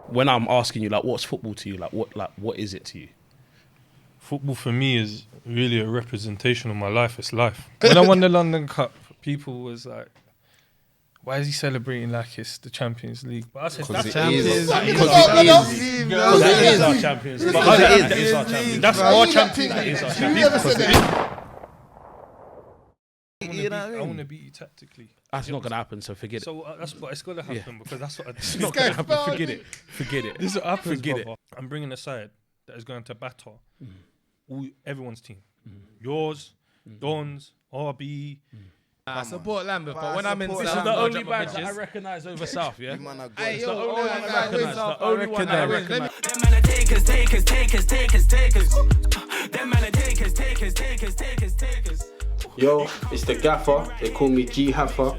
when I'm asking you, like, what's football to you? What is it to you? Football for me is really a representation of my life. It's life. When I won the London Cup, people was like, why is he celebrating like it's the Champions League? But I said, that's Champions League. That is our Champions League. That is our Champions League. That's our Champions League. That is our Champions League. I want to beat you tactically. That's not gonna happen. So forget it. So that's what it's gonna happen because that's what. It's not gonna happen. Forget it. Forget it. This is what happens, Forget brother. I'm bringing a side that is going to batter everyone's team. Yours, Don's, RB. I support Lambeth, but when I'm in This is South, the I'll only drop my badge that I bitches. recognise over South. Yeah. Hey, It's yo, the only one I guys, recognise. South, The only one I recognise. Them man are takers. Them man are takers. Yo, it's the Gaffer. They call me G Haffer.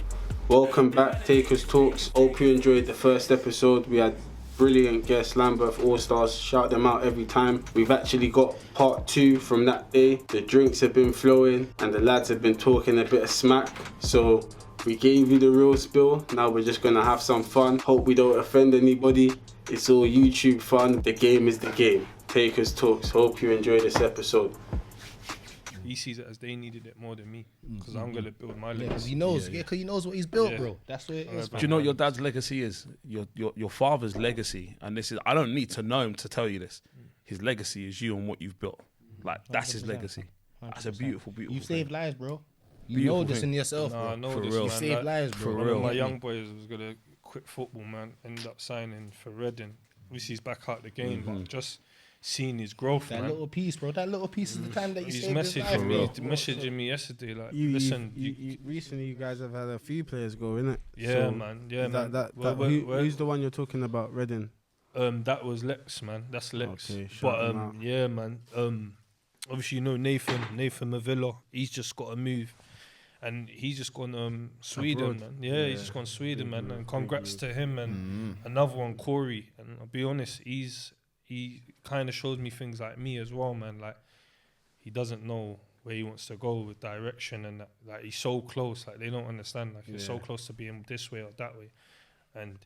Welcome back, Takers Talks. Hope you enjoyed the first episode. We had brilliant guests, Lambeth Allstars. Shout them out every time. We've actually got part 2 from that day. The drinks have been flowing and the lads have been talking a bit of smack. So we gave you the real spill. Now we're just gonna have some fun. Hope we don't offend anybody. It's all YouTube fun. The game is the game. Takers Talks. Hope you enjoy this episode. He sees it as they needed it more than me because I'm gonna build my legacy. Because he knows, because he knows what he's built, bro. That's what it is. Do you know what your dad's legacy is? Your father's legacy, and this is. I don't need to know him to tell you this. His legacy is you and what you've built. Like that's his legacy. That's a beautiful. You saved lives, bro. You Beautiful know this thing. in yourself, Nah, I bro. know For this, real. You man. saved Like, lives, bro. For one real. of my young boys was gonna quit football, man. Ended up signing for Reading. Obviously, he's back out the game, but just seeing his growth, That man. little piece, bro. That little piece is the time that you He's saved his life, messaging me yesterday, like, You listen, recently you guys have had a few players go, innit? yeah, man, yeah, man. Well, Who's the one you're talking about, Reading? That was Lex, man. That's Lex. Okay, shout but him out. yeah, man. Obviously, you know Nathan Mavilla. He's just got to move, and he's just gone Sweden, Abroad. man. Yeah, he's just gone Sweden, man. And congrats to him and another one, Corey. And I'll be honest, he kind of shows me things like me as well, man. Like he doesn't know where he wants to go with direction, and that, like he's so close. Like they don't understand. Like he's so close to being this way or that way, and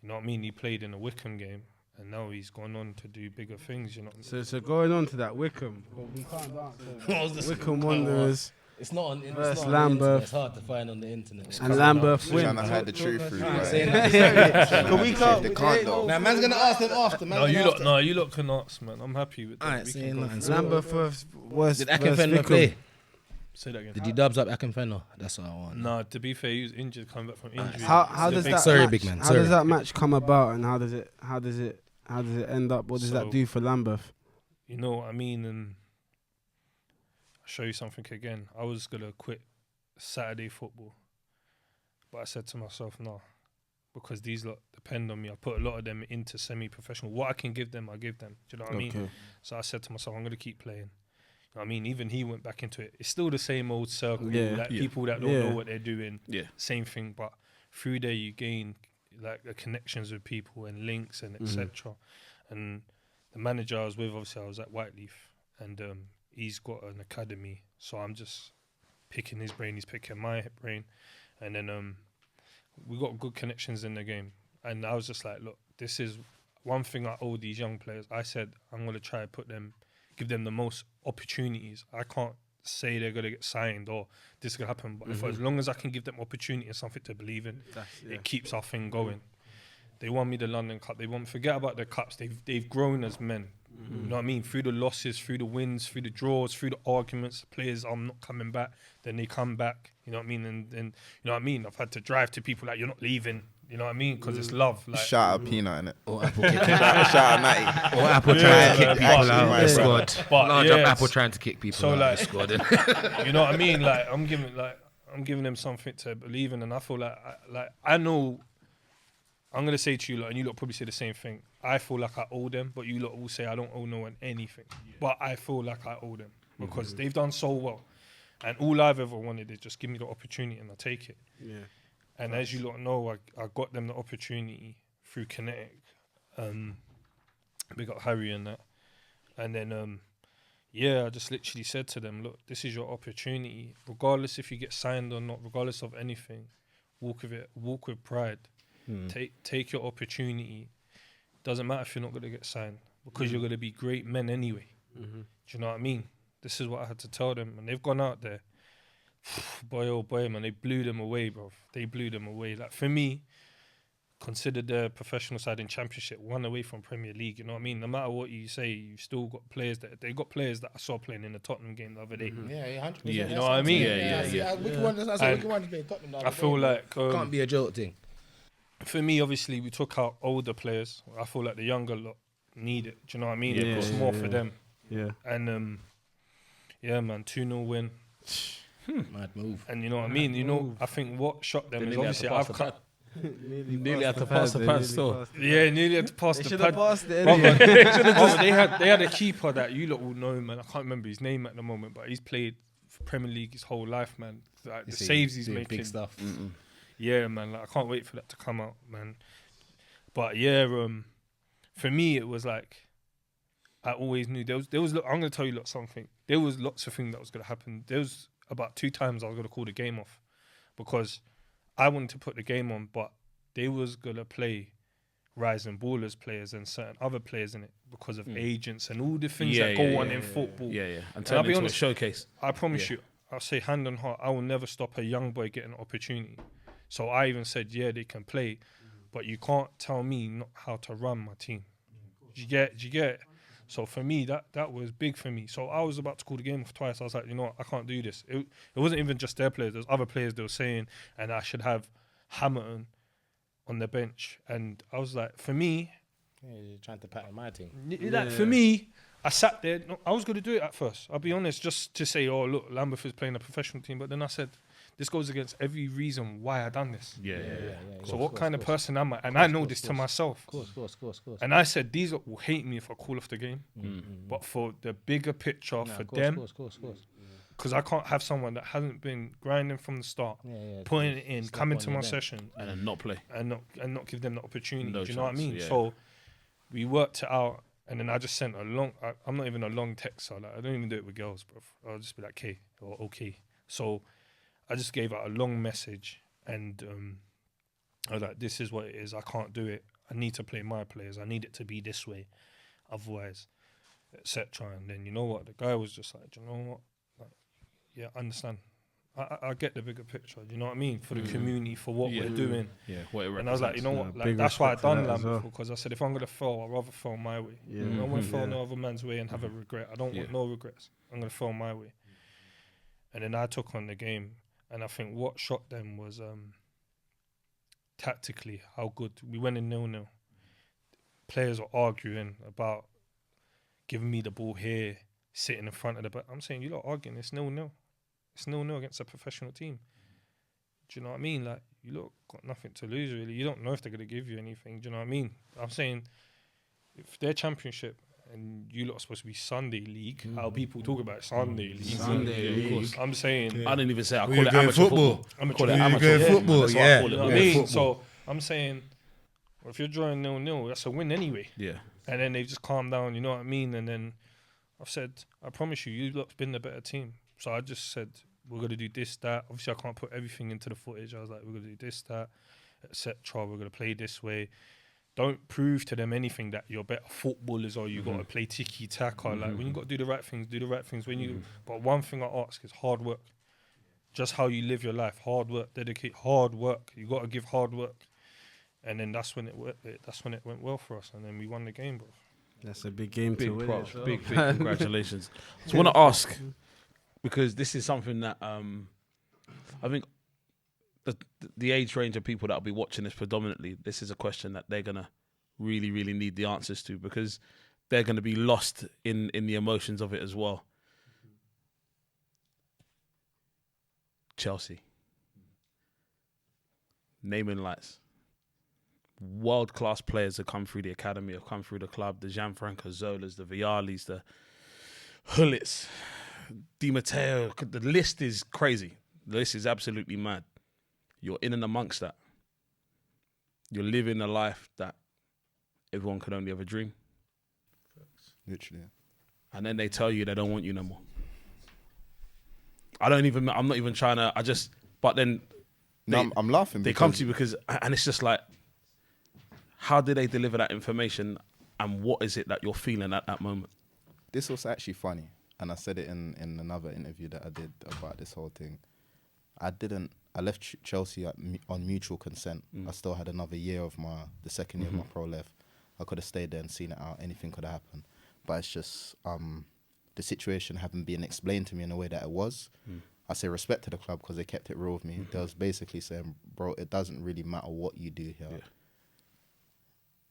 you know what I mean. He played in a Wickham game, and now he's gone on to do bigger things. You know. What I mean? So going on to that Wickham. We can't dance. Wickham Wanderers It's not on, versus the Lambeth. internet. It's hard to find on the internet. and Lambeth win. Trying to hide the truth through. But we can't. They can't though. Now, man's gonna ask them after. No, you lot can ask, man. I'm happy with that. Alright, We saying can go nothing. through it. Lambeth was. Did Akinfenwa play? Say that again. Did you dubs up Akinfenwa? That's what I want. Nah, to be fair, he was injured, coming back from injury. How It's does a big- that? Sorry, match, big man, How sorry. does that match come about, and how does it end up? What does that So- do for Lambeth? You know what I mean? And I'll show you something again. I was gonna quit Saturday football, but I said to myself, no, because these lot depend on me. I put a lot of them into semi-professional. What I can give them, I give them. Do you know what I mean? So I said to myself, I'm gonna keep playing. You know what I mean, even he went back into it. It's still the same old circle. Yeah. Like Yeah. people that don't know what they're doing. Yeah. Same thing, but through there you gain like the connections with people and links and etc. And the manager I was with, obviously I was at Whiteleaf, and he's got an academy, so I'm just picking his brain, he's picking my brain, and then we got good connections in the game. And I was just like, look, this is one thing I owe these young players. I said I'm gonna try to give them the most opportunities. I can't say they're gonna get signed or this is gonna happen, but if as long as I can give them opportunity and something to believe in, it keeps our thing going. They won me the London Cup. Forget about the cups. They've grown as men. You know what I mean? Through the losses, through the wins, through the draws, through the arguments. Players, I'm not coming back. Then they come back. You know what I mean? And you know what I mean? I've had to drive to people like, you're not leaving. You know what I mean? Because it's love. Like, Shout out Peanut, innit? Or Apple kicking. Shout out Natty. Or Apple trying to kick people Actually, out my of the brother. squad. But Large yeah, up Apple trying to kick people so out like- of the squad. you know what I mean? Like I'm giving them something to believe in, and I feel like I know. I'm gonna say to you lot, and you lot probably say the same thing. I feel like I owe them, but you lot will say I don't owe no one anything. But I feel like I owe them because they've done so well, and all I've ever wanted is just give me the opportunity and I take it. Yeah. And as you lot know, I got them the opportunity through Kinetic. We got Harry and that, and then I just literally said to them, look, this is your opportunity. Regardless if you get signed or not, regardless of anything, walk with it. Walk with pride. Take your opportunity. doesn't matter if you're not going to get signed because you're going to be great men anyway. Do you know what I mean? This is what I had to tell them, and they've gone out there. Boy, oh boy, man, they blew them away, bro. They blew them away. Like, for me, consider the professional side in Championship 1 away from Premier League. You know what I mean? No matter what you say, you've still got players that they got players that I saw playing in the Tottenham game the other day. Yeah, 100%. Yeah. You know what I mean? Yeah. We can play Tottenham. I feel like Can't be a joke thing. for me, obviously, we took out older players. I feel like the younger lot need it. Do you know what I mean? Yeah, It's more for them. Yeah. And yeah, man, 2-0 win. Mad move. And you know what I mean? You know, I think what shocked them is obviously I've cut. Nearly had to pass the pad still. Yeah, nearly had to pass They the should pad. have passed it. Brother, Anyway. they had a keeper that you lot will know, man. I can't remember his name at the moment, but he's played for Premier League his whole life, man. Like, the saves he's making, big stuff. yeah, man. Like, I can't wait for that to come out, man. But yeah, for me it was like I always knew there was. I'm gonna tell you something. There was lots of things that was gonna happen. There was about 2 times I was gonna call the game off because I wanted to put the game on, but they was gonna play Rising Ballers players and certain other players in it because of agents and all the things that go on in football. Yeah. And I'll turn be into honest, a showcase. I promise you, I'll say hand on heart, I will never stop a young boy getting an opportunity. So I even said, yeah, they can play, but you can't tell me not how to run my team. Do you get it? So for me, that was big for me. So I was about to call the game off twice. I was like, you know what, I can't do this. It wasn't even just their players. There's other players they were saying, and I should have Hamilton on the bench. And I was like, for me, Yeah, you're trying to pattern my team. for me, I sat there. No, I was going to do it at first. I'll be honest, just to say, oh, look, Lambeth is playing a professional team. But then I said, this goes against every reason why I done this. Yeah. So what kind of person am I? And I know this to myself. Of course. And I said, these lot will hate me if I call off the game. But for the bigger picture, for them, Of course. because I can't have someone that hasn't been grinding from the start, putting it in, coming to my session, And then not play. and not give them the opportunity. No Do you know what I chance, mean? yeah. So we worked it out, and then I just sent a long. I'm not even a long text, so like, I don't even do it with girls, bro. I'll just be like, "K" or "Okay." So I just gave out a long message, and I was like, "This is what it is. I can't do it. I need to play my players. I need it to be this way, otherwise, etc." And then you know what? The guy was just like, "Do you know what? Like, yeah, I understand. I get the bigger picture. You know what I mean? For the community, for what we're doing." Yeah, what it And I was like, you know what? Yeah, Like, big that's why I respect for done that as Lambeth, well. because I said if I'm gonna fail, I'd rather fail my way. Yeah. I don't want to fail no other man's way and have a regret. I don't want no regrets. I'm gonna fail my way. And then I took on the game, and I think what shocked them was tactically how good we went in 0-0. Players were arguing about giving me the ball here, sitting in front of the back. I'm saying, you lot arguing, it's 0-0. It's 0-0 against a professional team. Do you know what I mean? Like, you lot got nothing to lose, really. You don't know if they're going to give you anything. Do you know what I mean? I'm saying, if they're Championship and you lot are supposed to be Sunday League, how people talk about Sunday League. Sunday League. I'm saying, I didn't even say. I We're call it going amateur football. football. amateur Call it football. amateur We're going football. football, That's what I yeah. call it. You know what I Yeah, mean? football. So I'm saying, well, if you're drawing 0-0, that's a win anyway. Yeah. And then they've just calmed down, you know what I mean? And then I've said, I promise you lot's been the better team. So I just said, we're going to do this, that. Obviously, I can't put everything into the footage. I was like, we're going to do this, that, etc. We're going to play this way. Don't prove to them anything that you're better footballers or you got to play tiki-taka. Like, when you got to do the right things, do the right things. When you, But one thing I ask is hard work. Just how you live your life. Hard work, dedicate, hard work. You got to give hard work. And then that's when it went well for us. And then we won the game, bro. That's a big game to Big win. props, as well. big congratulations. So I want to ask, because this is something that I think the age range of people that will be watching this predominantly, this is a question that they're gonna really, really need the answers to, because they're gonna be lost in the emotions of it as well. Chelsea, naming lights. World-class players have come through the academy, have come through the club, the Gianfranco Zolas, the Vialis, the Hullits, Di Matteo. The list is crazy. The list is absolutely mad. You're in and amongst that. You're living a life that everyone could only ever dream. Literally. And then they tell you they don't want you no more. I'm not even trying to, but then No, I'm laughing. they come to you because, and it's just like, How did they deliver that information, and what is it that you're feeling at that moment? This was actually funny, and I said it in another interview that I did about this whole thing. I left Chelsea on mutual consent. I still had another year of the second year of my pro left. I could have stayed there and seen it out. Anything could have happened. But it's just the situation having been explained to me in a way that it was. I say respect to the club because they kept it real with me. They was basically saying, bro, it doesn't really matter what you do here. Yeah.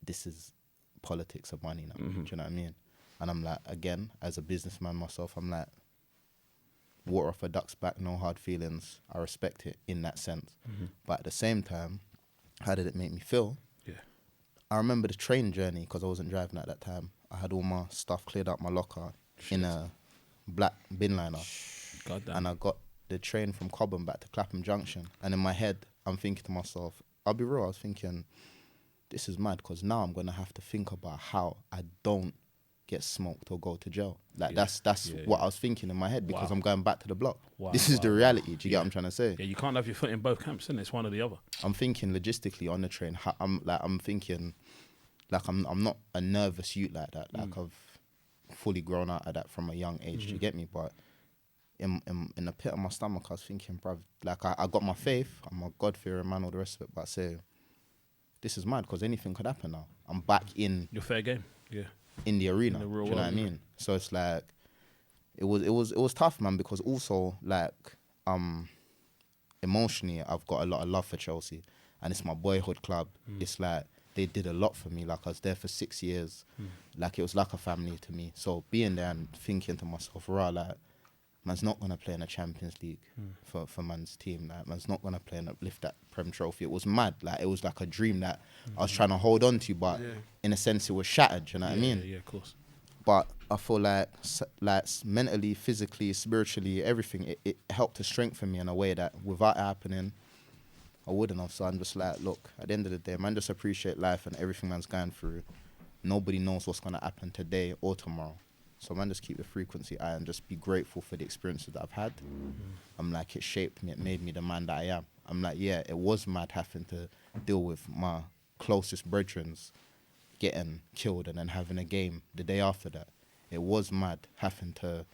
This is politics of money now. Do you know what I mean? And I'm like, again, as a businessman myself, I'm like, water off a duck's back, no hard feelings. I respect it in that sense. But at the same time, how did it make me feel? Yeah. I remember the train journey because I wasn't driving at that time. I had all my stuff cleared out my locker in a black bin liner. Goddamn. And I got the train from Cobham back to Clapham Junction. And in my head, I'm thinking to myself, I'll be real, I was thinking, this is mad because now I'm going to have to think about how I don't get smoked or go to jail. Like that's what I was thinking in my head because I'm going back to the block. This is the reality. Do you get what I'm trying to say? Yeah, you can't have your foot in both camps, and it's one or the other. I'm thinking logistically on the train. I'm thinking like I'm not a nervous youth like that. Like I've fully grown out of that from a young age. Do you get me? But in the pit of my stomach, I was thinking, bruv, like I got my faith. I'm a God-fearing man, all the rest of it. But I say, this is mad because anything could happen now. I'm back in your fair game. Yeah. In the arena, do you know what I mean? So it's like, it was tough, man, because also like, emotionally, I've got a lot of love for Chelsea, and it's my boyhood club. It's like they did a lot for me. Like I was there for 6 years, like it was like a family to me. So being there and thinking to myself, like, man's not gonna play in a Champions League for man's team. Like, man's not gonna play and lift that Prem trophy. It was mad. Like it was like a dream that I was trying to hold on to, but in a sense, it was shattered. You know what I mean? Yeah, of course. But I feel like mentally, physically, spiritually, everything, it helped to strengthen me in a way that without it happening, I wouldn't have. So I'm just like, look, at the end of the day, man, just appreciate life and everything man's going through. Nobody knows what's gonna happen today or tomorrow. So man, just keep the frequency high and just be grateful for the experiences that I've had. I'm like, it shaped me, it made me the man that I am. I'm like, yeah, it was mad having to deal with my closest brethrens getting killed and then having a game the day after that. It was mad having to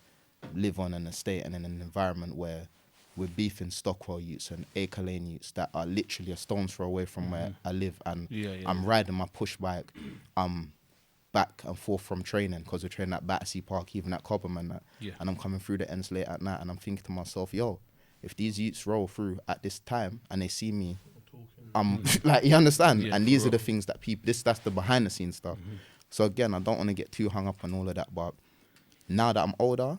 live on an estate and in an environment where we're beefing Stockwell youths and Acre Lane youths that are literally a stone's throw away from where I live. And I'm riding my push bike. Back and forth from training because we're training at Battersea Park, even at Cobham and that. And I'm coming through the ends late at night and I'm thinking to myself, yo, if these youths roll through at this time and they see me, I'm like, you understand? And these are the things that people, that's the behind the scenes stuff. So again, I don't want to get too hung up on all of that, but now that I'm older,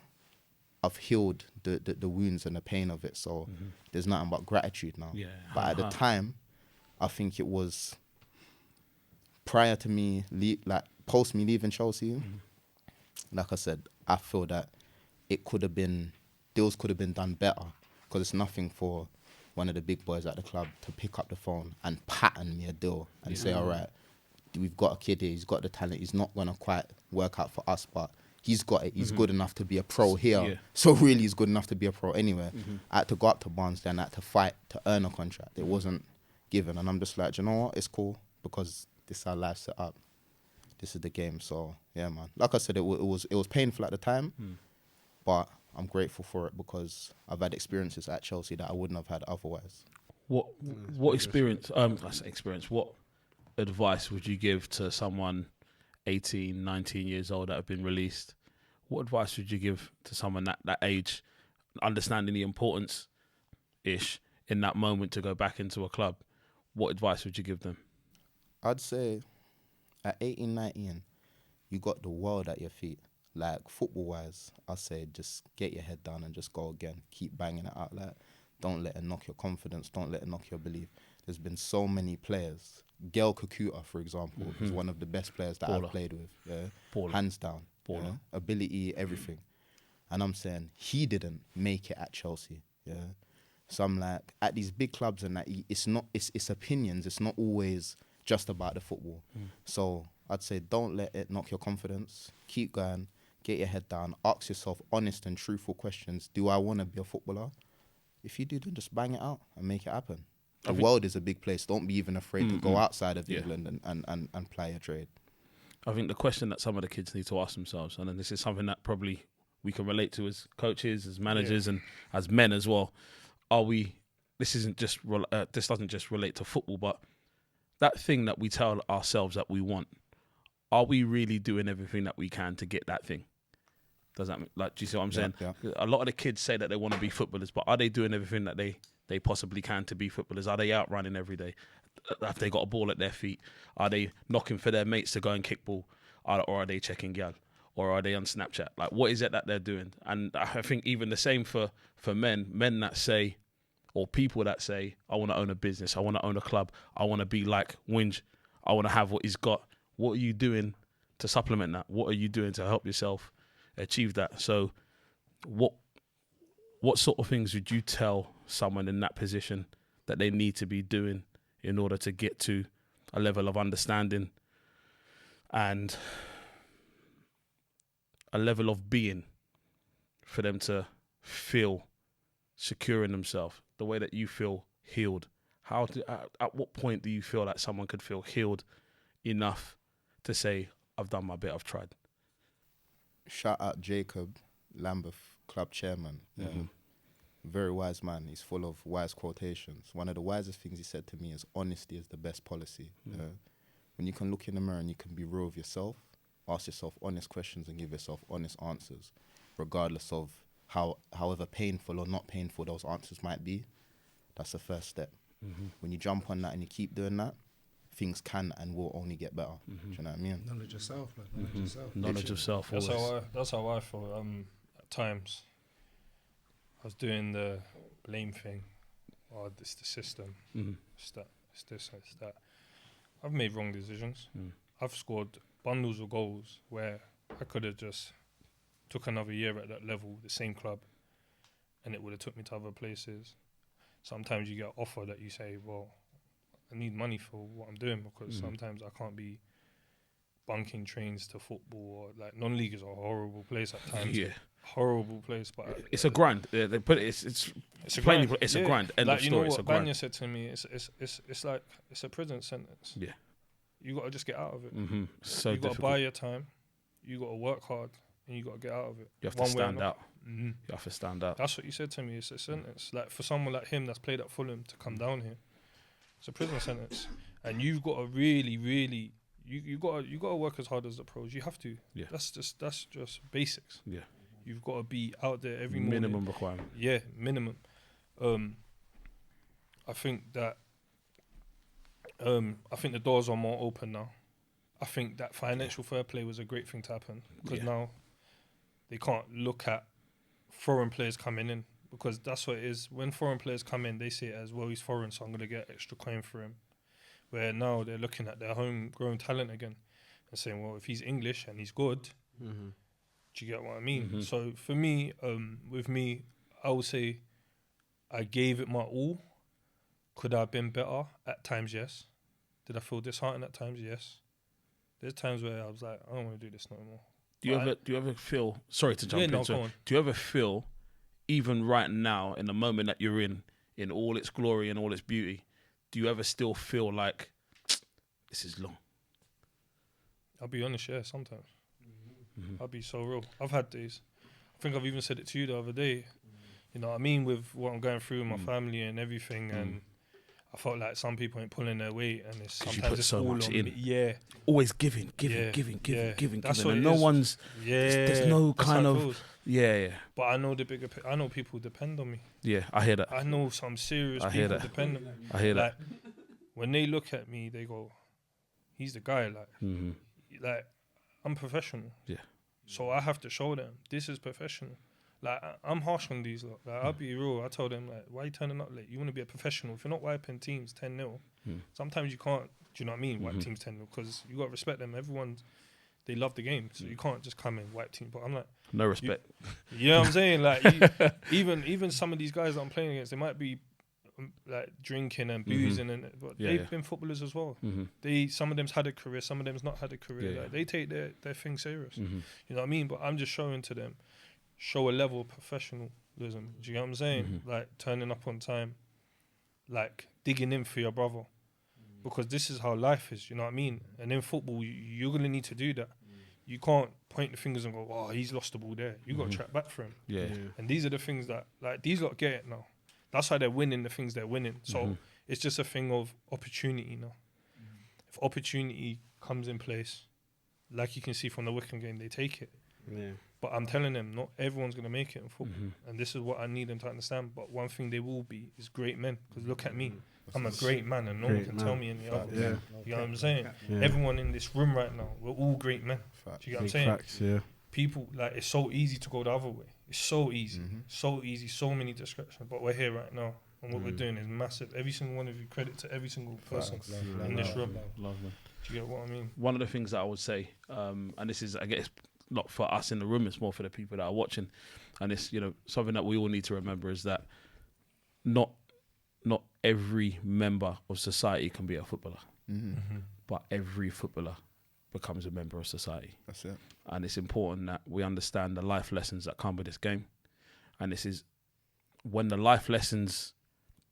I've healed the wounds and the pain of it. So there's nothing but gratitude now. But at the time, I think it was prior to me, post me leaving Chelsea, like I said, I feel that deals could have been done better because it's nothing for one of the big boys at the club to pick up the phone and pattern me a deal and say, all right, we've got a kid here, he's got the talent, he's not going to quite work out for us, but he's got it, he's good enough to be a pro here. So really he's good enough to be a pro anywhere. I had to go up to Barnsley, I had to fight to earn a contract. It wasn't given. And I'm just like, do you know what, it's cool because this is how life's set up. This is the game. So yeah, man. Like I said, it was painful at the time, but I'm grateful for it because I've had experiences at Chelsea that I wouldn't have had otherwise. What experience? I say experience. What advice would you give to someone 18, 19 years old that have been released? What advice would you give to someone that age, understanding the importance in that moment to go back into a club? What advice would you give them? I'd say at 18, 19, you got the world at your feet. Like, football-wise, I'd say just get your head down and just go again. Keep banging it out. Like, don't let it knock your confidence. Don't let it knock your belief. There's been so many players. Gael Kakuta, for example, is one of the best players that I've played with. Yeah? Hands down. Yeah? Ability, everything. And I'm saying he didn't make it at Chelsea. Yeah. So I'm like, at these big clubs and that, it's opinions. It's not always just about the football. So I'd say don't let it knock your confidence. Keep going. Get your head down. Ask yourself honest and truthful questions. Do I want to be a footballer? If you do, then just bang it out and make it happen. The world is a big place. Don't be even afraid to go outside of Yeah. England and play a trade. I think the question that some of the kids need to ask themselves, and then this is something that probably we can relate to as coaches, as managers, and as men as well. This doesn't just relate to football, but that thing that we tell ourselves that we want, are we really doing everything that we can to get that thing? Does that do you see what I'm saying? Yeah. A lot of the kids say that they want to be footballers, but are they doing everything that they possibly can to be footballers? Are they out running every day? Have they got a ball at their feet? Are they knocking for their mates to go and kick ball? Or are they checking gal? Or are they on Snapchat? Like, what is it that they're doing? And I think even the same for men that say, or people that say, I want to own a business, I want to own a club, I want to be like Winj, I want to have what he's got. What are you doing to supplement that? What are you doing to help yourself achieve that? So what sort of things would you tell someone in that position that they need to be doing in order to get to a level of understanding and a level of being for them to feel secure in themselves, the way that you feel healed? At what point do you feel like someone could feel healed enough to say, I've done my bit, I've tried? Shout out Jacob, Lambeth club chairman. Very wise man. He's full of wise quotations. One of the wisest things he said to me is honesty is the best policy. When you can look in the mirror and you can be real with yourself, ask yourself honest questions and give yourself honest answers, regardless of however painful or not painful those answers might be. That's the first step. When you jump on that and you keep doing that, things can and will only get better. Do you know what I mean? Knowledge of self, man. Knowledge of self. Knowledge of self. That's how I feel. At times, I was doing the blame thing. Oh, it's the system. It's that. It's this. It's that. I've made wrong decisions. I've scored bundles of goals where I could have just took another year at that level, the same club, and it would have took me to other places. Sometimes you get an offer that you say, well, I need money for what I'm doing, because sometimes I can't be bunking trains to football, or like non-league is a horrible place at times. Horrible place, but it's a grind. They put it. It's a grind. It's a grind. End like, of you story. know It's a what grind. Banya said to me? It's like it's a prison sentence. Yeah. You got to just get out of it. So you got to difficult. buy your time. You got to work hard, and you got to get out of it. You have to One way or stand another. out. You have to stand out. That's what you said to me. It's a sentence. Like, for someone like him that's played at Fulham to come down here, it's a prison sentence, and you've got to really. You got to work as hard as the pros. You have to. Yeah. That's just basics. Yeah. You've got to be out there every morning. Minimum requirement. Yeah, minimum. I think that. I think the doors are more open now. I think that financial fair play was a great thing to happen, because now they can't look at foreign players coming in, because that's what it is. When foreign players come in, they see it as, well, he's foreign, so I'm going to get extra coin for him. Where now they're looking at their homegrown talent again and saying, well, if he's English and he's good, do you get what I mean? So for me, with me, I would say I gave it my all. Could I have been better? At times, yes. Did I feel disheartened at times? Yes. There's times where I was like, I don't want to do this no more. Do you ever feel? Sorry to jump in. go on. Do you ever feel, even right now, in the moment that you're in all its glory and all its beauty, do you ever still feel like this is long? I'll be honest, yeah, sometimes. I'll be so real. I've had days. I think I've even said it to you the other day. You know what I mean? With what I'm going through with my family and everything, and I felt like some people ain't pulling their weight, and it's you sometimes put it's so all much on in. me. Yeah. Always giving. That's what And it no is. one's. Yeah. There's no That's kind how it of. feels. Yeah. But I know I know people depend on me. Yeah. I hear that. I know some serious I hear people that. depend on me. I hear that. Like, when they look at me, they go, he's the guy. Like, I'm professional. Yeah. So I have to show them this is professional. Like, I'm harsh on these lot. Like, I'll be real. I tell them, like, why are you turning up late? You want to be a professional. If you're not wiping teams 10-0, sometimes you can't, do you know what I mean, wipe teams 10-0, because you got to respect them. They love the game. So you can't just come and wipe teams. But I'm like, No respect. you know what I'm saying? Like, even some of these guys that I'm playing against, they might be like drinking and boozing, but they've been footballers as well. Some of them's had a career, some of them's not had a career. Like, they take their thing serious. You know what I mean? But I'm just showing to them, show a level of professionalism. Do you know what I'm saying? Like, turning up on time, like digging in for your brother, because this is how life is. You know what I mean? And in football, you're gonna need to do that. You can't point the fingers and go, "Oh, he's lost the ball there." You got to track back for him. Yeah. And these are the things that like these lot get it now. That's how they're winning the things they're winning. So it's just a thing of opportunity now. If opportunity comes in place, like you can see from the Wickham game, they take it. Yeah. But I'm telling them, not everyone's going to make it in football. And this is what I need them to understand. But one thing they will be is great men. Because look at me. I'm a great man and no one can tell me any other. Yeah. You know what I'm saying? Yeah. Everyone in this room right now, we're all great men. Do you get what I'm saying? Facts, yeah. People, like, it's so easy to go the other way. It's so easy. So easy. So many distractions. But we're here right now. And what we're doing is massive. Every single one of you, credit to every single person in this room. Love, man. Do you get what I mean? One of the things that I would say, and this is, I guess, not for us in the room, it's more for the people that are watching, and it's, you know, something that we all need to remember is that not every member of society can be a footballer, but every footballer becomes a member of society. That's it. And it's important that we understand the life lessons that come with this game, and this is when the life lessons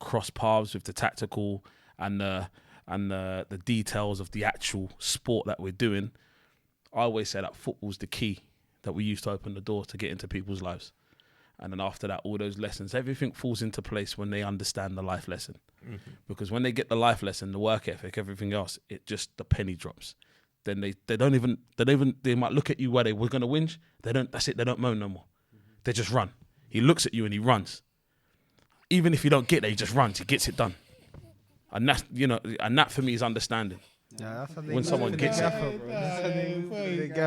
cross paths with the tactical and the details of the actual sport that we're doing. I always say that football's the key that we use to open the door to get into people's lives. And then after that, all those lessons, everything falls into place when they understand the life lesson. Because when they get the life lesson, the work ethic, everything else, it just, the penny drops. Then they might look at you where they were going to whinge. That's it, they don't moan no more. They just run. He looks at you and he runs. Even if you don't get there, he just runs, he gets it done. And that's, you know, and that for me is understanding. Yeah, that's When someone gets it.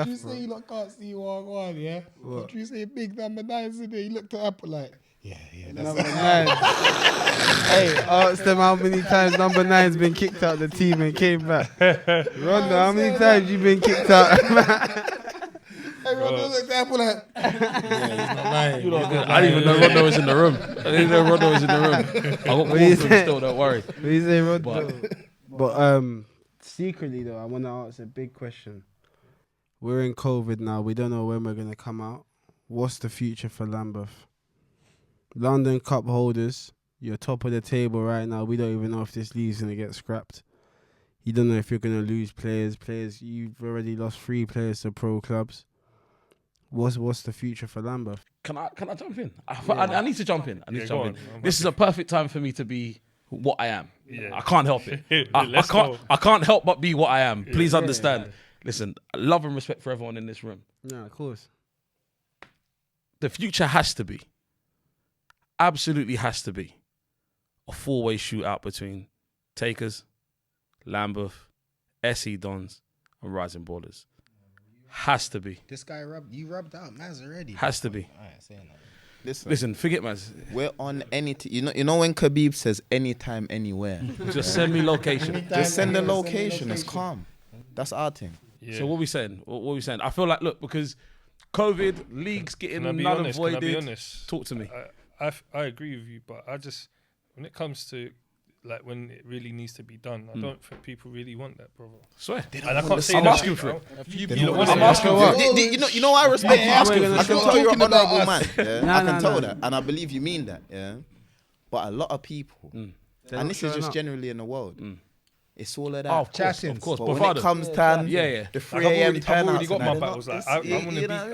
You say you lot can't see one, yeah? What you say big number 9's in there? You looked at Apple like, yeah, that's number 9. Hey, ask them how many times number 9's been kicked out the team and came back. Ronda, how many times you been kicked out? Hey, Ronda looked at Apple like, yeah, he's not lying. I didn't even know Rondo was in the room. I didn't know Rondo was in the room. I got more from him still, don't worry. What you say, Ronda? But secretly though, I want to ask a big question. We're in COVID now. We don't know when we're going to come out. What's the future for Lambeth? London Cup holders, you're top of the table right now. We don't even know if this league's going to get scrapped. You don't know if you're going to lose players. You've already lost 3 players to pro clubs. What's the future for Lambeth? Can I jump in? I need to jump in. This is a perfect time for me to be what I am. Yeah. I can't help it. I can't help but be what I am. Please understand. Listen, love and respect for everyone in this room. Yeah, of course. The future has to be, absolutely has to be, a 4-way shootout between Takers, Lambeth, SE Dons, and Rising Ballers. Has to be. This guy rubbed out Maz already. Has to be. All right, say that. Listen, forget Maz. We're on you know when Khabib says anytime, anywhere. Just send me location. Just send the location. It's calm. That's our thing. Yeah. So what we saying? What we saying? I feel like, look, because COVID, leagues getting null and voided. Can I be honest? Talk to me. I agree with you, but I just, when it comes to, like, when it really needs to be done, I don't think people really want that, brother. Swear. And I can't say I'm that. asking for it. I'm asking for you know I respect you asking. I can tell you're an honourable man. Yeah? I can tell that. And I believe you mean that. Yeah. But a lot of people, and this is just generally in the world, it's all of that. Oh, of course. But when it comes time, the 3 a.m. I've already got my battles. Like, I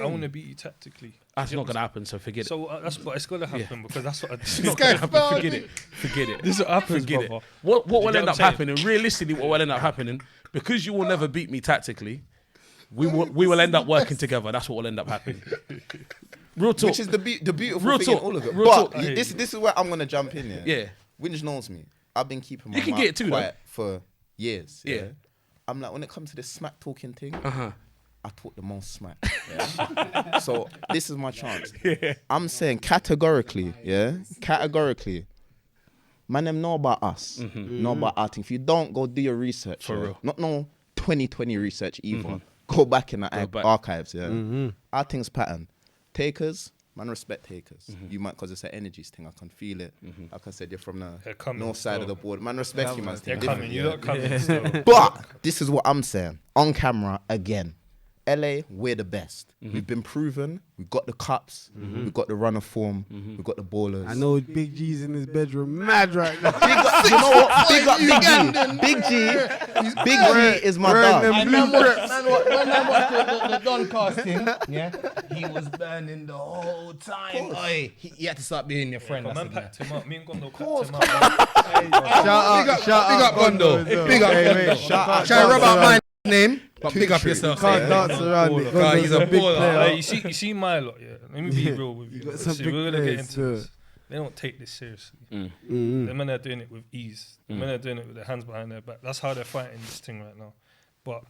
want to beat you tactically. That's not going to happen, so forget it. So but it's going to happen because that's what I do. It's not going to happen. Forget it. This is what happens, forget brother. it. What will end up happening, realistically, what will end up happening, because you will never beat me tactically, we will end up working together. That's what will end up happening. Real talk. Which is the beautiful Real thing talk. in all of it. Real But talk. this is where I'm going to jump in. Yeah. Winja knows me. I've been keeping my You can mouth get it too, quiet for years. Yeah. I'm like, when it comes to this smack talking thing, Uh-huh. I talk the most smack. Yeah? So this is my chance. I'm saying categorically, man, them know about us, know about our thing. If you don't, go do your research. For real. Not no 2020 research either. Go back in the archives. Yeah. Our thing's pattern. Takers, man, respect takers. You might, because it's an energies thing. I can feel it. Like I said, you're from the north side of the board. Man, respect you, man. They're coming. You're not coming still. But this is what I'm saying on camera again. LA, we're the best. We've been proven. We've got the cups. We've got the run of form. We've got the ballers. I know Big G's in his bedroom mad right now. You know what? Big up Big G. Big G is my dog. I man watched the Doncaster thing. Yeah, he was burning the whole time. Oi, he had to start being your friend. Man that's it, packed him up. Me and Gondo packed him up. Shout out Gondo. Big up Gondo. Try to rub out my name, but big up yourself. Can't dance around it. He's a big baller. player. Hey, you see my lot, yeah. Let me be real with you. got some See, big we're gonna get players, into too. this. They don't take this seriously. Mm-hmm. The men are doing it with ease. The men are doing it with their hands behind their back. That's how they're fighting this thing right now. But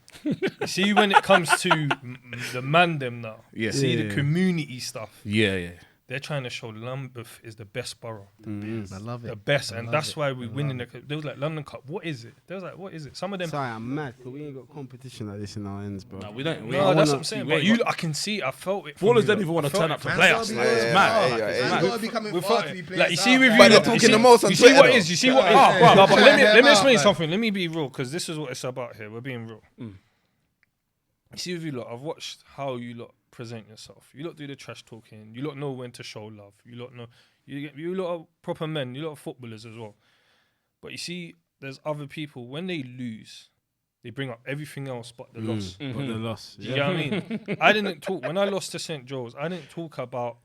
you see, when it comes to the mandem now, Yeah. see Yeah. the community stuff. Yeah. They're trying to show Lambeth is the best borough. I love The it. best, and that's why we winning the. They was like London Cup. What is it? They was like, what is it? Some of them. Sorry, I'm mad because we ain't got competition like this in our ends, bro. No, we don't. No, that's what I'm see, saying. we But ain't you, got- I can see. I felt it. from Ballers you don't lot. even want I to felt turn it up to from play you. us. Yeah, Like, it's yeah, mad. yeah, It's yeah. mad. Gotta be coming We're far to fighting. be playing Like you see side. with you, But they're lot, you talking see- the most on you see Twitter, what it though. is. You see what it is. Yeah, No, but let me yeah, explain yeah. something. Let me be real, because this is what it's about here. We're being real. You see with you lot, I've watched how you lot present yourself. You lot do the trash talking. You lot know when to show love. You lot know. You lot are proper men. You lot are footballers as well. But you see, there's other people, when they lose, they bring up everything else but the loss. But the loss. Do you know what I mean? I didn't talk, when I lost to St. Joe's, I didn't talk about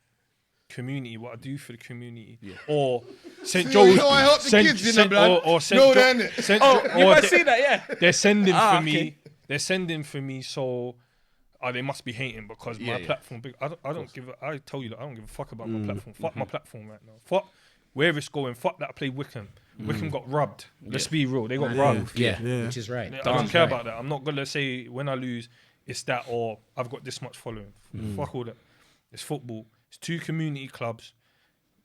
community, what I do for the community. Or St. You Joe's. know, I help the kids in the blood. Or St. No, Jo- then it. St. Oh, Jo- you or must they- see that, yeah. They're sending for okay. me. They're sending for me, so they must be hating because my Yeah. platform big. I don't give a, I tell you that I don't give a fuck about my platform. Fuck my platform right now. Fuck where it's going. Fuck that I play Wickham. Wickham got rubbed. Let's be real. They got rubbed. Yeah, Yeah. which is right. I don't care about that. I'm not gonna say when I lose it's that or I've got this much following. Fuck all that. It's football. It's two community clubs.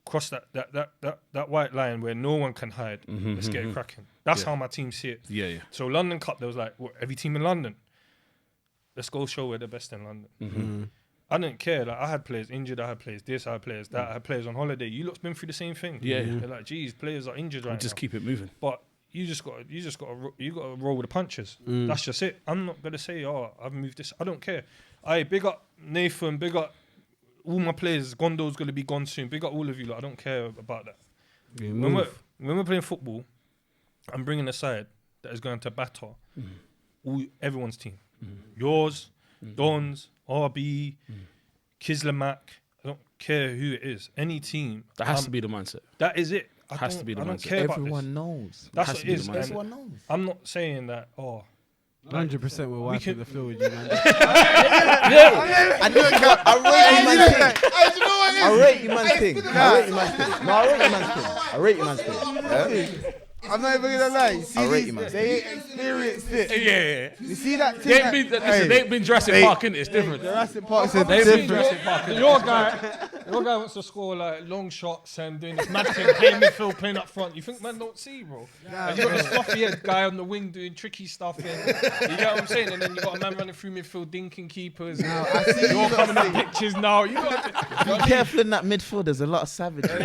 Cross that white line where no one can hide. Let's get it cracking. That's how my team see it. Yeah. So London Cup, there was like every team in London. Let's go show we're the best in London. I didn't care. Like I had players injured. I had players this. I had players that. I had players on holiday. You lot's been through the same thing. Yeah. They're like, geez, players are injured right Just now. keep it moving. But you got to roll with the punches. That's just it. I'm not gonna say, oh, I've moved this. I don't care. I big up Nathan. Big up all my players. Gondo's gonna be gone soon. Big up all of you. Like, I don't care about that. When we're playing football, I'm bringing a side that is going to batter everyone's team. Yours, Don's, RB, Kislemack. I don't care who it is. Any team. That has to be the mindset. That is it. Has to be the I don't mindset. care about this. Everyone knows. That's has what to it be is. the and mindset. Everyone knows. I'm not saying that. 100% we're wiping can- the floor with you, man. I rate you man's thing. I rate you man's thing. No, I rate you man's thing. I rate you man's thing. Yeah? I'm not even gonna lie. See, I rate you, man. They experienced it. Yeah. You see that? They ain't been, listen, they ain't been Jurassic Park, innit? It's different. Jurassic Park said They ain't been different. Jurassic Park. innit? Your guy wants to score like long shots and doing this mad thing, playing midfield, playing up front. You think man don't see, bro? And you got this fluffy head guy on the wing doing tricky stuff. And you get what I'm saying? And then you got a man running through midfield, dinking keepers. You're coming up pitches now. You got Be careful in that midfield. There's a lot of savagery.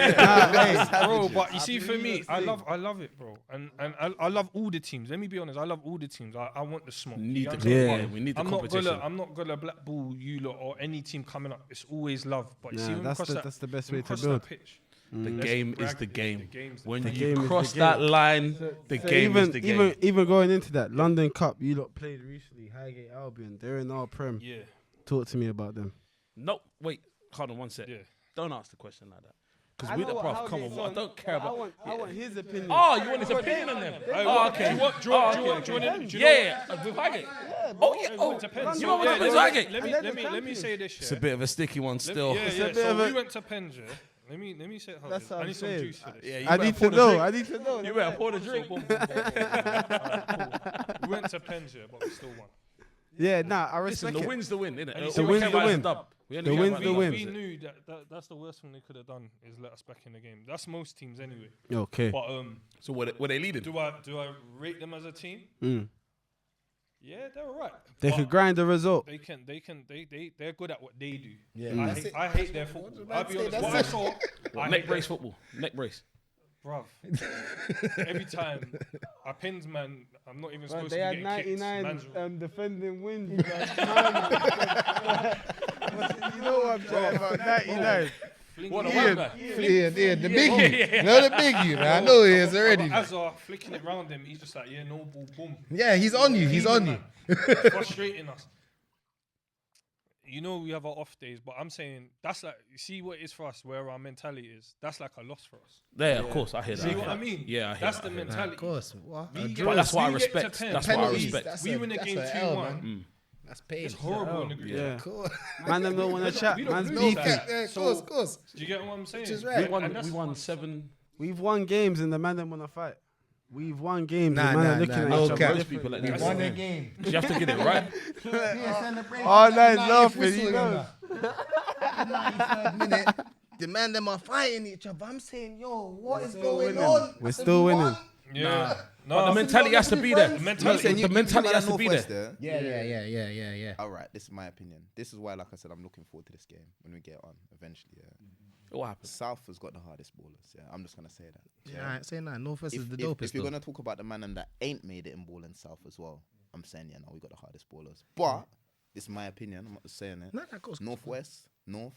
bro, but you see, for me, I love it, bro, and I love all the teams. Let me be honest, I love all the teams. I want the smoke. Need You the understand? Yeah. we need the I'm competition. not gonna blackball you lot or any team coming up. It's always love. But you Nah, see, when we that's cross the- that, that's the best when we way to cross build. that pitch, The let's game brag is the it. game. The game's the When game. game you is cross the that game. line, the game is the game. Even going into that London Cup, you lot played recently. Highgate Albion, they're in our prem. Yeah, Talk to me about them. No, wait, hold on one sec. yeah. Don't ask the question like that. Because we the bruv, come on, I don't care about. I want his opinion. Oh, you want his opinion on them? Hey, Oh, what- okay. Do you want? Do you want? Do you want? Yeah, with Highgate. Oh, yeah. Oh, It depends. you know what Yeah, Highgate? let me say this. It's a bit of a sticky one still. Yeah, a yeah. bit So of a- we went to Penge. Yeah? Let me say how That's this. what I I'm need some saying. juice for this. Yeah, you I better need pour to the know. drink. I need to know. You better pour the drink. We went to Penge, but we still won. Yeah, nah, I Listen, respect the it. win's the win, innit? And All the we win's care the about is win. dub. We only The care win's about the win. We knew that's the worst thing they could have done is let us back in the game. That's most teams anyway. Okay. But So were they leading? do I rate them as a team? Yeah, they're alright. They But could grind the result. they're good at what they do. Yeah. I hate their football. I'll be honest. What I saw, I Neck hate brace football. Neck brace. bruv. Every time I pinned man. I'm not even But supposed they to had be getting kicks. 99 Man's defending wins. You know what I'm talking about? 99. What a Yeah, white guy. yeah, the biggie. You know the biggie, man. I know he is already. Azar flicking it round him. He's just like, yeah, no ball, boom. Yeah, he's on you. He's on you. Frustrating us. You know we have our off days, but I'm saying that's like, you see what it is for us, where our mentality is. That's like a loss for us. Yeah, of course, I hear that. See what I mean? Yeah, I hear that's that, the I hear that. mentality. Of course. What? We get- But that's what I we get to respect. 10. That's what I Penalties, respect. that's We a- win a that's game a L, 2-1. man. That's pain. It's horrible in the group. Yeah. Cool. Man, them don't want to chat. We don't Man's lose beefing. that. Yeah, of So- course. Do you get what I'm saying? Which is right. We won 7. We've won games and the man them want to fight. We've won games Nah, and man nah, are looking nah, at no each other. cap. Most people like We that. won the game. You have to get it right. Oh, nice laughing, you know. At the 93rd minute, the man them are fighting each other. I'm saying, yo, what is going on? We're still winning. Yeah. But the No, mentality has to be there. The mentality- The mentality has to be there. Yeah. All right, this is my opinion. This is why, like I said, I'm looking forward to this game when we get on eventually. Yeah. What happens? South has got the hardest ballers. Yeah, I'm just gonna say that. Yeah, I ain't saying that. Northwest is the If dopest. you're though. gonna talk about the man that ain't made it in ball in South as well, I'm saying yeah, no, we got the hardest ballers. But this is my opinion. I'm not just saying it. Nah, that goes- Northwest, North,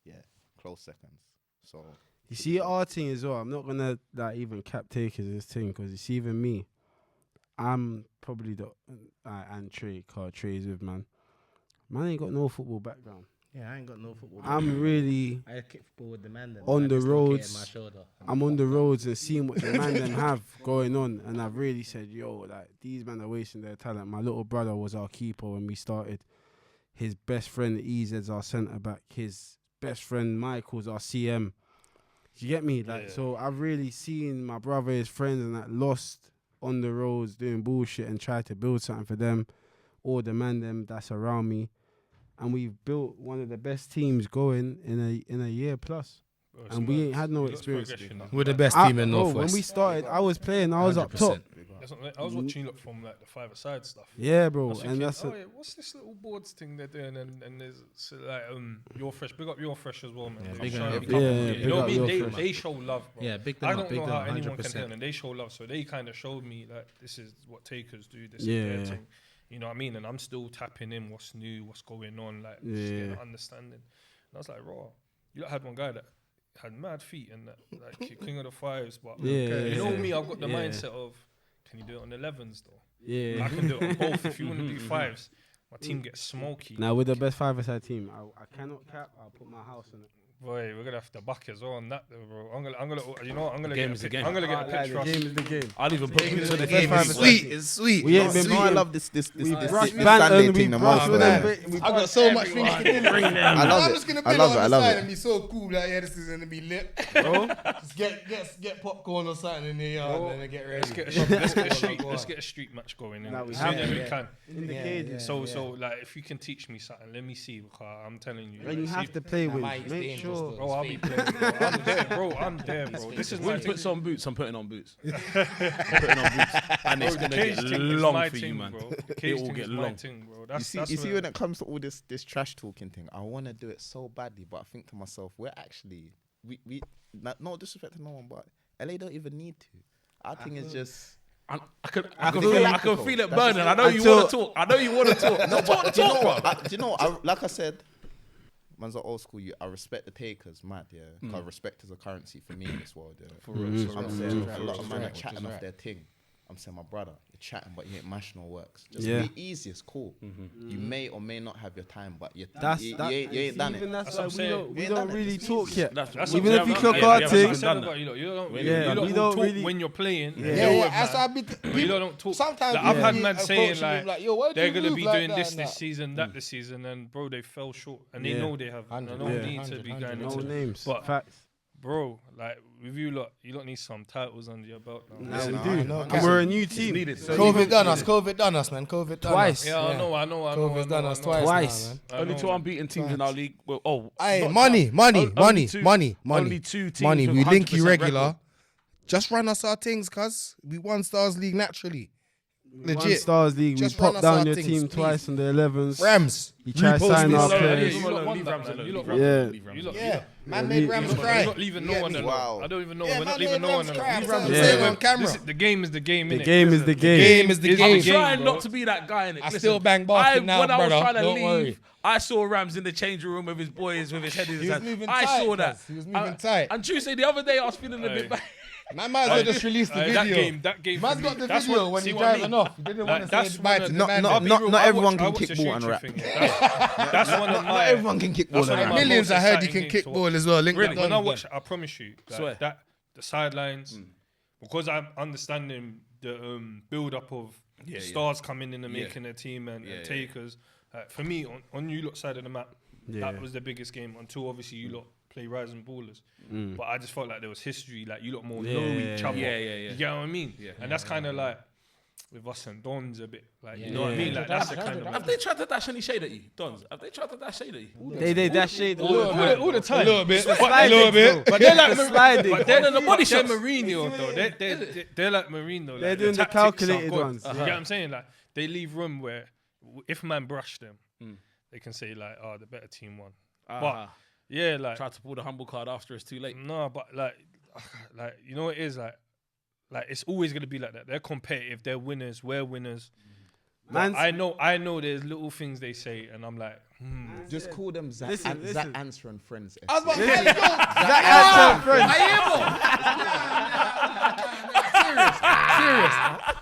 yeah, close seconds. So You see our thing as well. I'm not gonna like even cap takers this thing because you see even me. I'm probably the and Trey, car Trey's with man. Man ain't got no football background. Yeah, I ain't got no football. I'm really I kick football with the man then. on I the dislocated roads. my shoulder. I'm on the roads and seeing what the man them have going on, and I've really said, yo, like these men are wasting their talent. My little brother was our keeper when we started. His best friend EZ's our centre back. His best friend Michael's our CM. Do you get me? Like, so I've really seen my brother, his friends, and that lost on the roads doing bullshit and tried to build something for them, or the man them that's around me, and we've built one of the best teams going in a year plus. And we ain't had no experience. We're the best I- team in bro, Northwest. When we started, I was playing. I was up top. 100%. I was watching you look from like the five-a-side stuff. Yeah, I bro, was and thinking, that's oh, yeah, what's this little boards thing they're doing? And there's so like You're Fresh. Big up You're Fresh as well, man. Yeah, I'm big showing up, every big couple up. of Yeah, years. big You know up what I mean? You're They Fresh. they show love, bro. Yeah, big them I up, don't big know them how up, anyone can 100%. tell, and they show love. So they kind of showed me like this is what takers do. This Yeah. is their thing. You know what I mean? And I'm still tapping in what's new, what's going on, like just getting an understanding. And I was like, raw. You lot had one guy that had mad feet and that, like king of the fives, but you know me, I've got the mindset of can you do it on 11s though? Yeah. I can do it on both. If you want to do fives, my team gets smoky. Now with the best five-a-side team, I cannot cap. I'll put my house on it. Boy, we're gonna have to buck as well on that, though, bro. I'm gonna, you know, what? I'm gonna game get is a the pic- game. I'm gonna get a Like, picture. the of game is the game. I'll even put boots on the Game game. is sweet. It's sweet. We ain't No, been you know, I beaten. love this We this brush Sunday banter, we thing. The brush most with man. them. We I got brush so much things everyone. to do. I love I'm it. just gonna I build love on it. I the love side it. and be so cool. Like, yeah, this is gonna be lit. Bro, Just get popcorn or something in the yard and then get ready. Let's get a street match going. Nah, we As have soon as to, we yeah. can. in the cages. So like, if you can teach me something, let me see. Because I'm telling you, And you like, have see- to play with. might stay Make in sure. just Bro, I'll be playing. Bro. I'm there, bro. I'm there, bro. This is my When you thing. put some boots, I'm putting on boots. I'm putting on boots. And it's Bro, going the to cage get thing is long my for you, thing, man. bro. The It cage will thing get is my long. thing, bro. You That's see where- when it comes to all this trash talking thing, I want to do it so badly, but I think to myself, we're actually we no disrespect to no one, but LA don't even need to. Our thing is just. I can galactical. feel it That's burning. just I know it. you want to talk. I know you want to talk. No, talk, Do you know talk, what? bro. Do you know what? Like I said, man's an old school. I respect the takers, mad, yeah. Because respect is a currency for me in this world, yeah. I'm saying a lot of men are chatting off their thing. I'm saying, my brother, you're chatting, but you ain't mashing no works. Just Yeah. be easy, it's cool. You may or may not have your time, but you ain't done Even it. that's That's why what I'm we saying. don't We ain't done it. really It's talk easy. yet. That's Even what if you I'm clock saying. our Yeah, thing, that's what I'm saying about you lot. You lot Yeah, you lot we will don't talk really- when you're playing. Yeah. deal Yeah, with, yeah. man. That's why I be. But you lot don't talk. Sometimes Like, I've had people man be saying approaching him like, yo, why do they're you gonna move be like doing that this and this that? season, that this season, and bro, they fell short, and they Yeah. know they have. No 100, need to be 100, going no into. names. But Facts. bro, like with you lot need some titles under your belt now. Now we no, do. I know. And we're a new team. needed. So COVID done us. COVID done us, man. COVID done Twice. us. Yeah, I know. COVID's done us twice. Twice. Now, man. I Only know, two man. unbeaten teams in our league. Well, oh, Hey, not- money. only two- Only Only two teams. money. with We link you 100% regular. record. Just run us our things, cuz we won Stars League naturally. One Legit. Stars League, we Just run popped us down our your things, team please. twice in the 11s. Rams. You try to Repost sign me. our No, players. You lot won Leave that, Rams man. alone. You lot Leave won Yeah. that. Leave Rams You lot- alone. Yeah, man made Rams You're cry. not leaving You no get one me? alone. Wow. I don't even know. Yeah, We're man not leaving made no one Rams alone. cry. Leave I'm Rams saying alone. on camera. The game is the game, The innit? game is the The game. game is the Is the game. I'm game, trying bro. not to be that guy in it. I still bang basket I, now, when I was brother. trying to Don't leave, worry. I saw Rams in the changing room with his boys, with his head in his He was hand. moving I tight, saw that. cuz. He was moving tight. And Tuesday, the other day, I was feeling a bit Aye. bad. Man might as well just release the That video. game. Man's for got me, the that's video what- when see he's what I driving mean? off. He didn't want to say that's goodbye one to of- the Not- man. not- I'll be not- real, not I everyone watch- can I watch kick the ball and Shooting rap. thing, yeah. That's one of Not my. everyone can kick ball That's and one of rap. my Millions most I heard you exciting can games kick to ball as well. Link Really, that when I down watch, again. I promise you, Swear. that the sidelines, because I'm understanding the build up of Yeah, stars coming in and Yeah. making a team and Yeah. takers. For me, on you lot side of the map, Yeah. that was the biggest game until obviously you lot play Rising Ballers. But I just felt like there was history, like you lot more know each other. Yeah. You get what I mean? Yeah. And that's kind of like with us and Dons a bit, like you Yeah. know what I mean? Yeah. Like that's the kind of. Have they tried to dash any shade at you, Dons? Have they tried to dash shade at you? They dash shade all the time. all the time. A little bit. A Sliding, little bit. bro. But they're like The sliding. But they're the body shots. They're Mourinho though. They're like Mourinho. Like, They're doing the tactics calculated are good. ones. You get what I'm saying? Like they leave room where if man brush them, they can say like, "Oh, the better team won." But yeah, like Tried to pull the humble card after it's too late. no, but like you know what it is like it's always gonna be like that. They're competitive. They're winners. We're winners. But Man's- I know. There's little things they say, and I'm like, Just call them Zach, Listen. Zach Answer and Friends. I was about to say, Zach Answer, friend.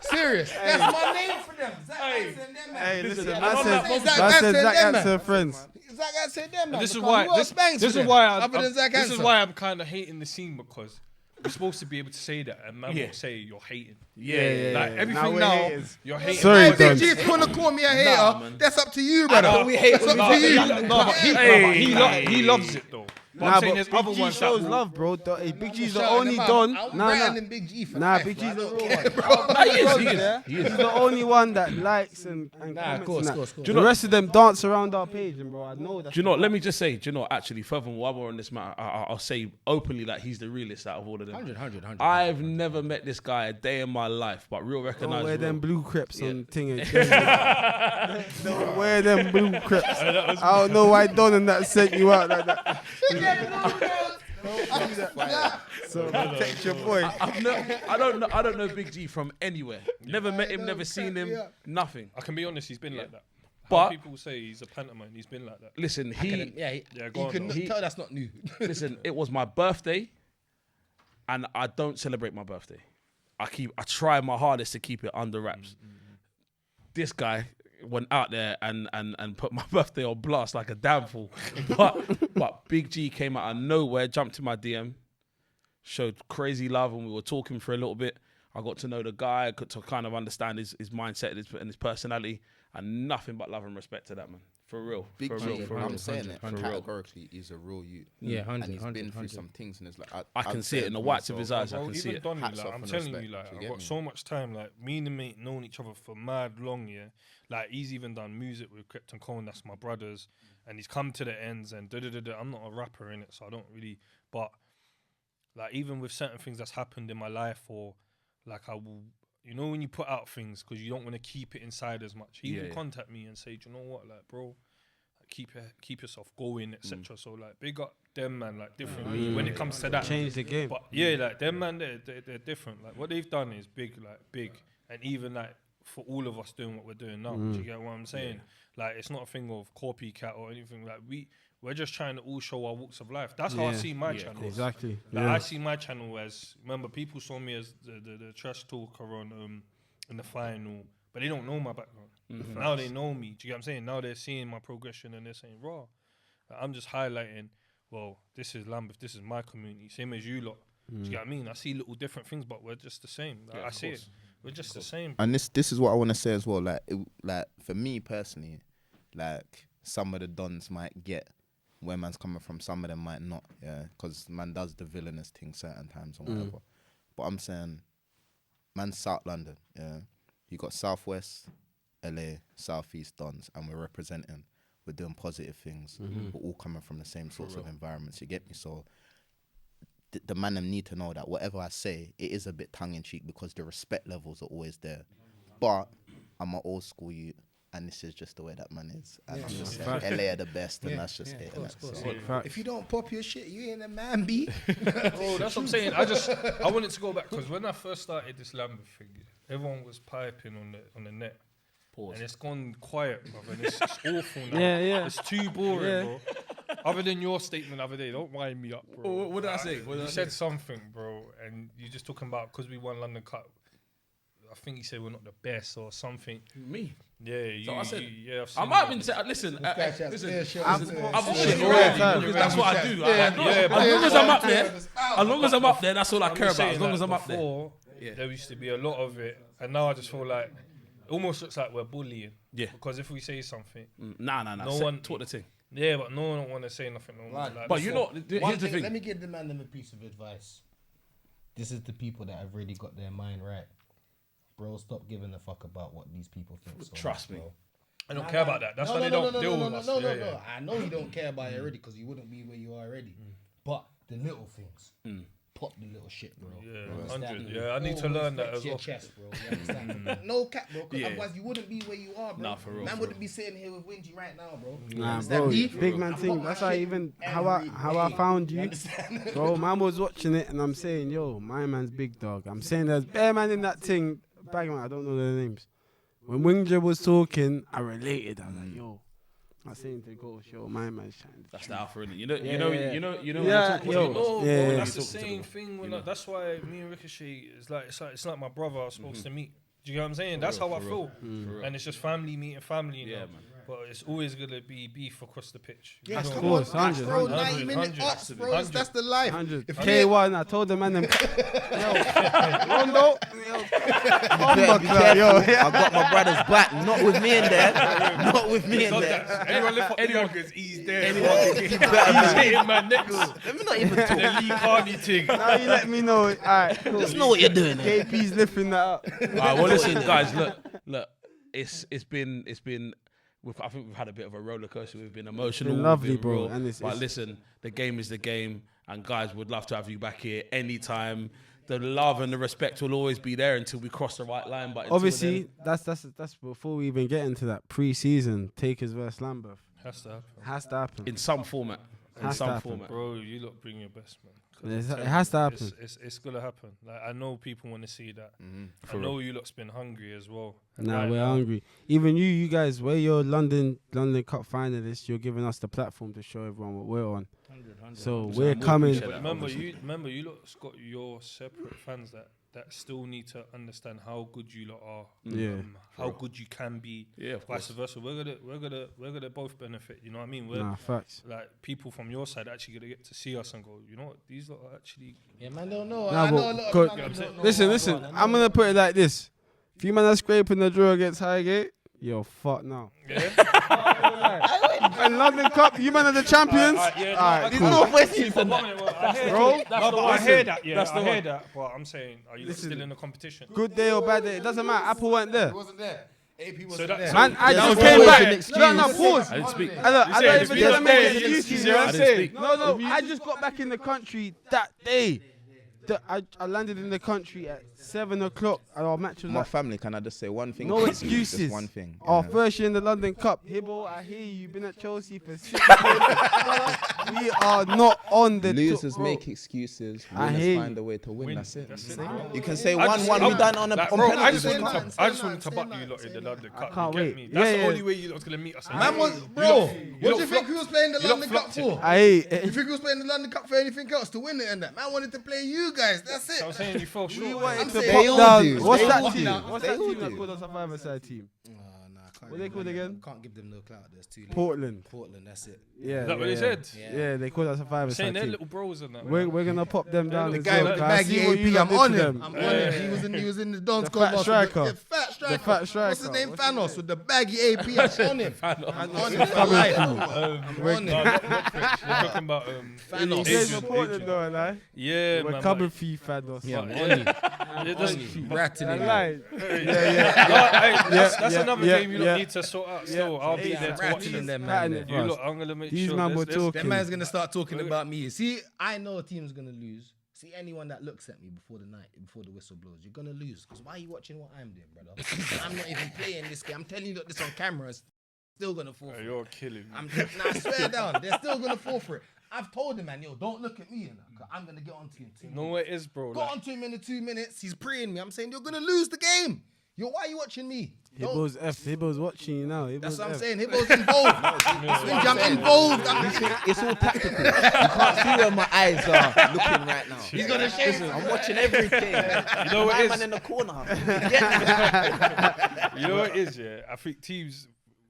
serious. That's my name for them. Zach Answer and them, man. Hey, listen, Zach man said Answer Zach and them, Answer man. friends. Zach Answer and them, man. this is Because why who else bangs this for is them why other than Zach this is Answer? why I'm kind of hating the scene, because we're supposed to be able to say that, and man Yeah. will say you're hating. Yeah. Like everything we're now, haters. you're hating. Sorry, Hey, Dons. Big G, if you want to call me a hater, man. that's up to you, brother. we hate That's up to you. but he loves it though. But I'm saying there's Big other G ones shows that love, bro. Big G's the Shouting only them out. Don. I'm Nah, branding Big G for Nah, life, Big bro. G's I the don't real care, one. bro. He's the only one that likes and Nah, comments course, and that. course, course. The rest of them dance around our page, and bro, I know that. Do you know? Let me just say. Do you know? Actually, furthermore, while we're on this matter, I'll say openly that he's the realest out of all of them. 100. I've never met this guy a day in my life, but real Don't recognize. wear real. them blue crepes on thing. Don't wear them blue crepes. I don't know why Don and that sent you out like that. So protect your boy. I don't know Big G from anywhere. Never met him, never seen him, nothing. I can be honest, he's been like that. But- How people say he's a pantomime, he's been like that. Listen, Yeah, go You on, can though. tell that's not new. listen. It was my birthday, and I don't celebrate my birthday. I try my hardest to keep it under wraps. This guy went out there and put my birthday on blast like a damn fool. But Big G came out of nowhere, jumped to my DM, showed crazy love, and we were talking for a little bit. I got to know the guy, I got to kind of understand his mindset and his personality, and nothing but love and respect to that man. For real. Big for G, real, for real. I'm saying it for real. categorically, he's a real youth. Yeah, and 100, he's been 100. through some things, and it's like I can see it in the whites of his eyes. I Bro, can see even it. Donny, Hats like, off I'm and telling respect, you, like, you I've get got me? so much time. Like, me and the mate known each other for mad long, yeah. Like, he's even done music with Krypton Cone, that's my brothers, and he's come to the ends and da-da-da-da. I'm not a rapper in it, so I don't really, but, like, even with certain things that's happened in my life, or, like, I will, you know, when you put out things because you don't want to keep it inside as much, he will contact me and say, do you know what, like, bro, keep yourself going, etc. So like big up them man, like differently when it comes to that. Change the game. But yeah, like them man, they're different. Like what they've done is big, and even like for all of us doing what we're doing now. Do you get what I'm saying? Like it's not a thing of copycat or anything. Like we're just trying to all show our walks of life. That's how I see my channel. Exactly. Like I see my channel as, remember, people saw me as the trash talker on in the final, but they don't know my background. Now they know me. Do you get what I'm saying? Now they're seeing my progression and they're saying, raw. Like, I'm just highlighting, well, this is Lambeth, this is my community, same as you lot. Do you get what I mean? I see little different things, but we're just the same. Like, I see it. We're just the same. And this is what I want to say as well. Like for me personally, like some of the dons might get where man's coming from, some of them might not. Yeah, because man does the villainous thing certain times or whatever. But I'm saying, man's South London. Yeah, you got Southwest, LA, Southeast dons, and we're representing. We're doing positive things. We're all coming from the same sorts of environments. You get me? So the man them need to know that whatever I say, it is a bit tongue in cheek because the respect levels are always there. But I'm an old school youth, and this is just the way that man is. And I'm just like, LA are the best, and that's just it. innit? If you don't pop your shit, you ain't a man, B. Bro, that's what I'm saying. I wanted to go back because when I first started this Lambeth thing, everyone was piping on the net. Pause. And it's gone quiet, brother. And it's awful now. Yeah. It's too boring, bro. Other than your statement the other day, don't wind me up, bro. What did I say? You said something, bro, and you're just talking about because we won London Cup. I think you said we're not the best or something. Me? Yeah, you. So I said, I've I seen might have you. been saying, listen, I'm I'm shit already because that's what I do. As long as I'm up there, as long as I'm up there, that's all I care about. As long as I'm up there. Before, there used to be a lot of it, and now I just feel like it almost looks like we're bullying. Yeah. Because if we say something, Nah. No one taught the thing. yeah, but no one don't want to say nothing. No more. Right. Like, But you know, here's the thing. Let me give the man them a piece of advice. This is the people that have really got their mind right. Bro, stop giving a fuck about what these people think. So Trust much, me. bro. I don't care about that. That's why they don't deal with us. No. Yeah. I know you don't care about it already because you wouldn't be where you are already. But the little things, pop the little shit, bro. Yeah, You understand 100. me? Yeah, I need to Always learn that flex as your well. chest, bro. You understand? No cap, bro. Because Yeah. otherwise you wouldn't be where you are, bro. Nah, for real, Man for wouldn't real. be sitting here with Winji right now, bro. You Nah, understand bro, me? big man I've thing. got That's my how shit even how every I day. found You you, understand? bro. Man was watching it, and I'm saying, yo, my man's big dog. I'm saying there's bare man in that thing. Bag man, I don't know their names. When Winja was talking, I related. I was like, yo, I was saying to go, yo, my man's shining. That's the alpha, innit? You know, Yeah. when you're Yeah, talking yo. to No, Yeah, bro, yeah. that's the You're talking to same them. thing. When You know. that's why me and Ricochet is like it's like my brother I was supposed to meet. Do you get what I'm saying? That's how I feel. And it's just family meeting family now. man. But it's always gonna be beef across the pitch. You Yes, know? Of come course, on, 100, bro. 100. 90 minute 100, ops, bro. That's the life. 100. If you K1, I told the man them. Yo, Rondo. Yo, I got my brother's back. Not with me in there. Not with me in there. Anyone lift up anyone because he's there. Anyone can get He's hitting my next. Let me not even talk. The Lee Carney thing. Now you let me know. All right, cool. Just know what you're doing. KP's lifting that up. All right, well, listen, guys, look. It's been. I think we've had a bit of a roller coaster. We've been emotional, been lovely, we've been bro, real. and it's- But listen, the game is the game, and guys, would love to have you back here anytime. The love and the respect will always be there until we cross the right line. But until Obviously, then, that's before we even get into that pre-season. Takers versus Lambeth Has to happen. has to happen. in some format, Has to happen. Bro, you lot bring your best, man. 'Cause It I'm telling has to you, happen. It's gonna happen. Like I know people want to see that. I know you lot's been hungry as well. And Nah, right we're now- hungry. Even you guys, we're your London Cup finalists. You're giving us the platform to show everyone what we're on. So we're coming. appreciate But that. remember, you lot's got your separate fans that still need to understand how good you lot are. Yeah. How good you can be. Yeah, of Vice course. versa. We're gonna both benefit. You know what I mean? We're Nah, facts. like people from your side actually gonna get to see us and go, you know what? These lot are actually. Yeah, man, don't know. Nah, I but know a lot good- of man don't know. Listen. I'm gonna put it like this: if you man are scraping the draw against Highgate, yo, fuck now. And London Cup, you man are the champions. Alright, cool. Bro, I hear that. Yeah, I hear that. But I'm saying, are you still in the competition? good day or bad day, it doesn't matter. Apple weren't there. He wasn't there. AP So wasn't that- there. Man, I There's just always came an back. excuse. No, pause. I didn't speak. I don't said even if need you to don't make know, excuses. it's You easier. know what I I'm didn't saying? speak. No, I just got back in the country that day. I landed in the country at 7 o'clock. And our match was My at family, can I just say one thing? no Just excuses. one thing. Our Yeah. first year in the London Cup. Hibbo, I hear you. You've been at Chelsea for 6 years. We are not on the Losers bro. make excuses. I Winners hear find a way to win. That's it. You can say I just- 1-1. We done on a Like, on bro, I penalties. just wanted nothing, to, say I just wanted to nothing, butt say you lot nothing, in the say London nothing. Cup. I can't You get wait. me? That's Yeah, the yeah. only way you lot's gonna meet us. Man was, You bro, lot what do you think flopped- he was playing the you lot London Cup flopped it. for? I You hate think he was playing the London Cup for anything else to win it and that? Man wanted to play you guys. That's So I'm it. saying you fell short. We man. wanted I'm to saying pop they all down. do. What's They that all team? do. What's They that all team that do. called us a five-a-side team? Can't What they called again? Can't give them no clout. There's too late. Portland. Portland, that's it. Yeah. Is that what they yeah. said? Yeah, they called us a Saying five-a-side they're team. little bros and that. We're gonna pop them down The as Guy well, with the guys. baggy See what you AP, lot I'm did on to him. them. I'm on him. He was in the Don's The Club fat last striker. week. The fat striker. The fat striker. What's his name? What's his Thanos with the baggy AP. I'm on him. I'm on him for life. I'm on No, him. We're talking about Thanos. You guys Adrian, from Portland Adrian. though, like. Yeah, We're man. coming for you, Fados. Yeah, I'm but- on him. Yeah, that's- Ratting I him. lied. That's another yeah, game you yeah. lot need to sort out. Still, I'll be there to watch Ratting it. them, Patting man. it for You us. lot, I'm gonna make These sure. man were there's- talking. That man's gonna start talking about me. See, I know a team's gonna lose. See anyone that looks at me before the whistle blows, you're gonna lose. Because why are you watching what I'm doing, brother? I'm not even playing this game. I'm telling you that this on camera is still gonna fall for it. You're killing me. I swear down, they're still gonna fall for it. I've told him, man, yo, don't look at me, you know, 'cause I'm gonna get onto him. You know what it is, bro? Got onto him in the 2 minutes. He's preying me. I'm saying you're gonna lose the game. Yo, why are you watching me? Hibbo's Hibbo's watching you now. That's what I'm saying. Hibbo's involved. I'm involved. It's all tactical. You can't see where my eyes are looking right now. He's gonna shave. I'm watching everything. You know what My it man is? in the corner. You know what it is, yeah? I think teams,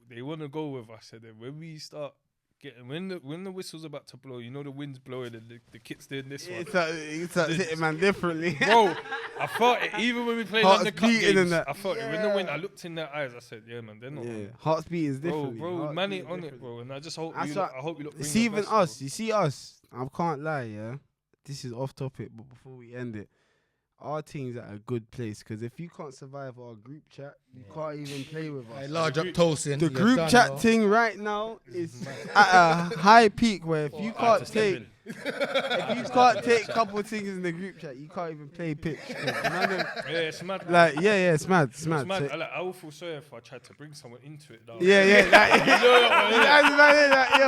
they want to go with us. And then when we start getting, when the whistle's about to blow, you know the wind's blowing and the kit's doing this one. It's hitting man differently. Bro, I felt it. Even when we played Hearts like the cup beating and games, that. I felt it. When the wind, I looked in their eyes, I said, yeah, man, they're not on Yeah, it. hearts beat is Bro, different. man ain't on it, bro. And I just hope That's you what- I hope you look. It's even us. You see us. I can't lie, yeah. This is off topic, but before we end it, our team's at a good place because if you can't survive our group chat, you can't even play with us. Large up toasting. The group chat thing right now is at a high peak where if you can't take a couple of things in the group chat, you can't even play pitch. Yeah, it's mad. Like it's mad. It's mad. So- I will feel sorry if I tried to bring someone into it. Though. yeah.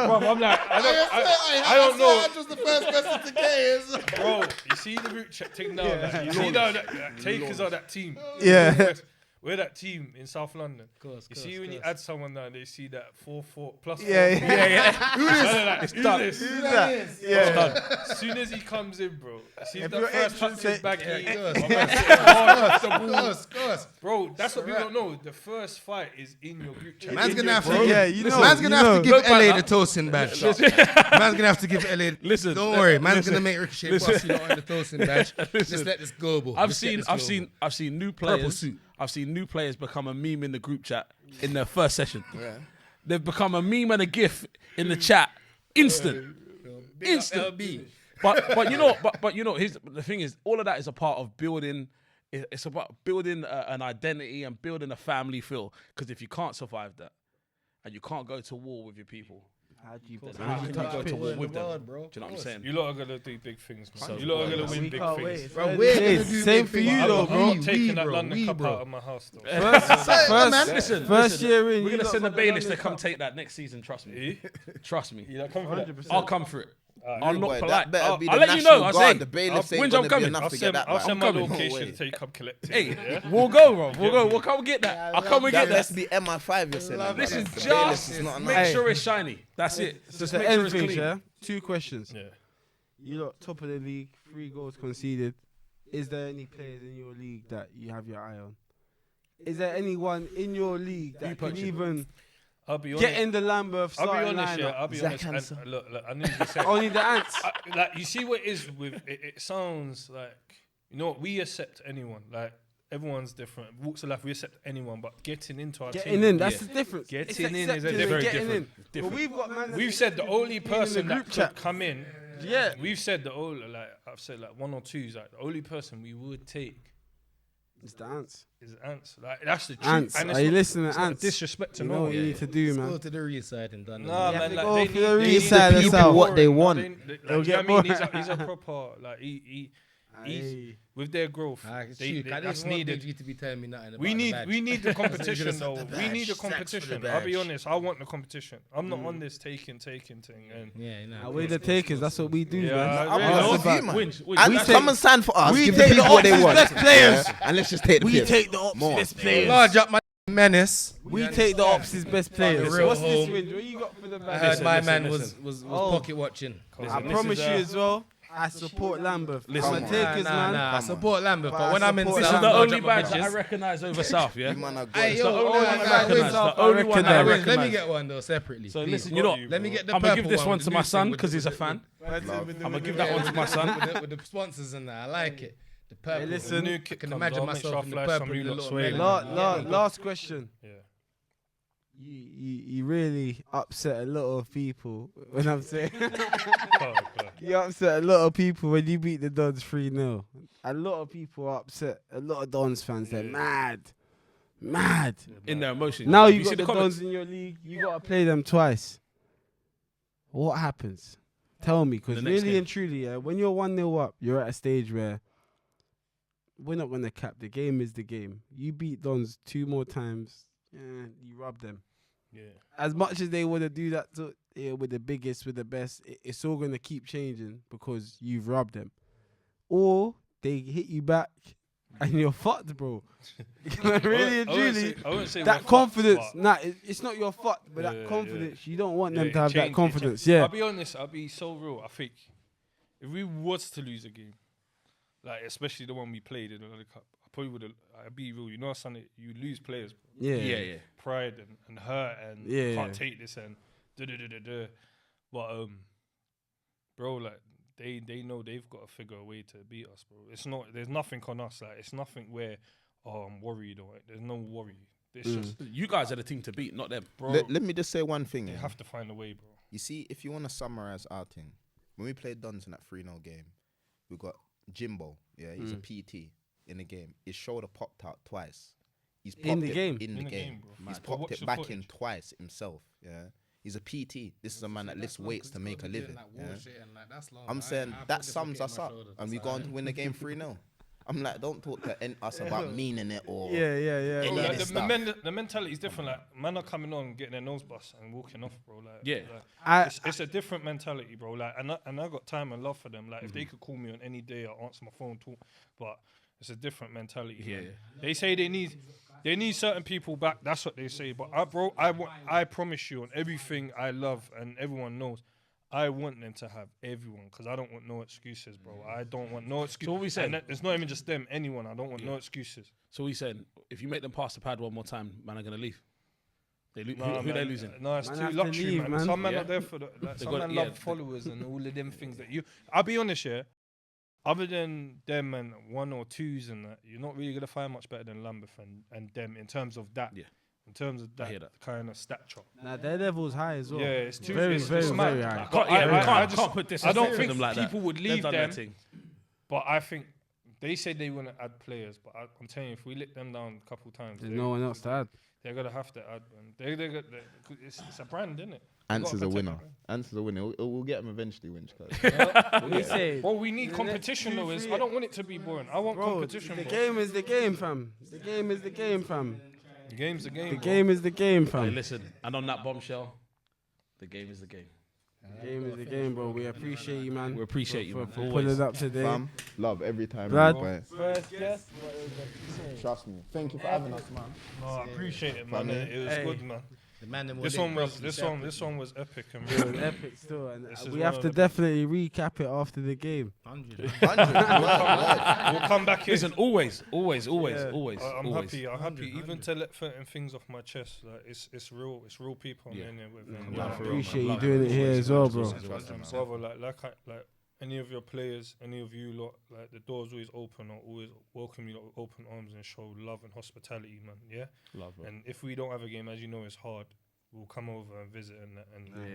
Bro, I'm like, I don't know. I was the first person to get Bro, you see the group chat thing now. Like, you see now that takers are that team. Yeah. We're that team in South London. You see when you add someone now, they see that 4-4 plus 4. Yeah. It's done. Who's that? Yeah. As soon as he comes in, bro. See If that your first entrance touch his say- back. Bro, That's what we don't know. The first fight is in your group chat. Man's gonna have to Bro. give, Yeah, you know, man's gonna have to you give LA the toasting badge. Man's gonna have to give LA. Listen, Don't worry, man's gonna make Ricochet boss. You know, on the toasting badge. Just let this go, bro. I've Just let seen this go, I've seen new Purple players. suit. I've seen new players become a meme in the group chat in their first session. They've become a meme and a gif in the chat. Instant. Instant. But you know here's the thing is all of that is a part of building. It's about building an identity and building a family feel. Because if you can't survive that and you can't go to war with your people, how can you go to war with them? Do you know what I'm saying? You lot are gonna do big things, man. So- You lot are gonna win We big can't things. wait. Bro, we're Hey, gonna do same big for things. you I'm though, not bro. taking that London we, Cup bro. out of my house, though. First year in. We're you gonna lot send the got bailiffs to London come Cup. take that next season. Trust me. Trust me. You lot come for that? I'll come for it. I'm not Boy, polite. that better be I'll the let you National know. I Guard. say, The bailiffs ain't Winja, I'm gonna be coming. enough to get that I'll back. send my coming. location No way. to take come collect it. Hey, yeah? we'll go, bro. We'll come get that. I'll come and That get has that. to be MI5 you're sending. Listen, The bailiffs is just not make enough. sure it's shiny. That's it. Just Just make sure it's anything, clean. yeah. 2 questions. Yeah. You lot top of the league, 3 goals conceded. Is there any players in your league that you have your eye on? Is there anyone in your league that can even I'll be honest. get in the Lambeth I'll be starting honest, yeah. lineup? I'll be Zach honest. Hansen. And look, I need to say, Only the ants. like you see what it is with it. It sounds like you know what we accept anyone. Like everyone's different. Walks of life, we accept anyone, but getting into our Getting team, in, that's the difference. Getting It's in is accepting and very getting different. in. But we've got man. We've said the only person group that chat. could come in. Yeah. We've said the only like I've said like 1 or 2 like the only person we would take It's the ants. is Ants. Like that's the truth. Ants. And it's Are you not- listening it's to not ants? disrespect to You no know one. what you need to do, Go man. to the rear side and done. Nah, You have man, to like go they for need, the they real need side the of people South. What they want. Like, They'll you know get what I mean? more. He's a proper like he's Aye. with their growth. That's That's needed. you to be telling me nothing about We need the You're competition gonna though. set the We need a badge. Sacks for the competition. I'll be badge. honest. I want the competition. I'm not on this taking thing. And Yeah, you know. We're the takers. That's what we do, Yeah, man. I I'm really not know. with you, man. Winch, And come and sign for us. we Give the take the people what they options want. best players. Yeah, and let's just take the We piss. take the ops More. best players. Large up my menace. We take the ops' best players. real What's this, home. Winch? What you got for the I bag? heard my listen, man listen. was Oh. pocket watching. I promise you as well. I support Lambeth. I'm a takers, man. I support Lambeth, But but I when I'm in support This is South, the I'll only drop my badge that I bitches. recognise over South, yeah? You man are Hey, good. yo, the only nah, one I nah, recognise. wait, The only one I Let me recognise. get one though separately. So please. listen, you know, Let me get the I'm gonna purple give this one with to the my new son thing because he's a with fan. I'm I'm gonna give that one to my son. with the sponsors and that. I like it. The purple. listen, I new kit can comes, imagine I'll make sure I myself in the flash purple some with you the lot little sway. melon. Last question. Yeah. You really upset a lot of people when I'm saying Oh, God. you upset a lot of people when you beat the Dons 3-0. A lot of people are upset. A lot of Dons fans, they're mad. In their emotions. Now you you see got the the comments. Dons in your league. You got to play them twice. What happens? Tell me, because The next really game. and truly, when you're 1-0 up, you're at a stage where we're not gonna cap. The game is the game. You beat Dons 2 more times, you rub them. Yeah. As much as they want to do that with the biggest, with the best, it's all gonna keep changing because you've robbed them, or they hit you back and you're fucked, bro. Really and truly, I wouldn't say that we're confidence. fucked, Nah, it's not your fuck, but Yeah, that confidence. yeah. You don't want but them to have it that changed- confidence. it changed. Yeah. I'll be honest. I'll be so real. I think if we was to lose a game, like especially the one we played in another cup, I probably would have. I'll be real. You know, Sunday you lose players, bro. Yeah. Pride and hurt and Yeah. can't take this and da. But bro, like they know they've got to figure a way to beat us, bro. It's not. There's nothing on us. Like it's nothing where I'm worried or there's no worry. It's just You guys are the team to beat, not them. bro. Let me just say one thing. They Yeah. have to find a way, bro. You see, if you want to summarize our thing, when we played Dons in that 3-0 game, we got Jimbo. Yeah, he's a PT in the game. His shoulder popped out twice. He's popped In the it game? In the game. bro. He's But popped watch it the back in footage. twice himself. Yeah. He's a PT. This is a man that lifts weights to make a living. Yeah. I'm saying that sums us up, and we go on to win the game 3-0. I'm like, don't talk to us about meaning it or Yeah. any Bro, of like, this the, stuff. the mentality is different. Like, man are coming on, getting their nose bust and walking off, bro. Like, Yeah. like, it's a different mentality, bro. Like, and I got time and love for them. Like, if they could call me on any day, I'll answer my phone, talk. But it's a different mentality. Yeah, man. yeah. They say they need certain people back. That's what they say. But I promise you, on everything I love and everyone knows, I want them to have everyone because I don't want no excuses, bro. I don't want no excuses. So what we saying? And it's not even just them. Anyone. I don't want no excuses. So we said, if you make them pass the pad one more time, man are gonna leave. They who Nah, they man, losing? No, it's Man too have to luxury, leave, man. man. Some men Yeah. are there for the. Like, They some got- men yeah, love followers and all of them things that you. I'll be honest, yeah. Other than them and 1 or 2s and that, you're not really gonna find much better than Lambeth and them in terms of that. Yeah. In terms of hear that. kind of stature. Nah, their level's high as well. Yeah, it's too. Very, it's, very, it's mad. very high. But Yeah, we I just can't put this. I don't on think them like that. people would They've leave done their them. thing. But I think they said they want to add players. But I'm telling you, if we let them down a couple times, There's no one else to add. they're gonna have to add. Man. It's a brand, isn't it? Answer's a winner. Answer's a winner. We'll get him eventually, Winch. We say, Well, we need The competition, next though. 2-3 I don't want it to be boring. I want bro, competition, the bro. game is the game, fam. The game is the game, fam. The game's the game. The bro. game is the game, Hey, fam. listen, and on that bombshell, the game is the game. The game is the game, bro. We appreciate you, man. We appreciate you, for, man. for Always. pulling up today. Fam, love every time. Blood. Boy. First guest. Trust me. Thank you for having us, man. No, I appreciate it, man. Family. It was Hey. good, man. The man them This were one lit, was bro. this one was epic and It was real. epic still, and This is we one have of to the- definitely recap it after the game. 100. We'll come back here. Listen, always. Yeah. I'm always. happy. I'm happy. Even to let certain things off my chest. Like it's real. It's real people I'm Yeah. in there with. Yeah, And, love like, for real, Appreciate you Love doing it here as well, bro. brother, like any of your players, any of you lot, like the door's always open. I'll always welcome you lot with open arms and show love and hospitality, man. Yeah. Love, bro. And if we don't have a game, as you know, it's hard. We'll come over and visit and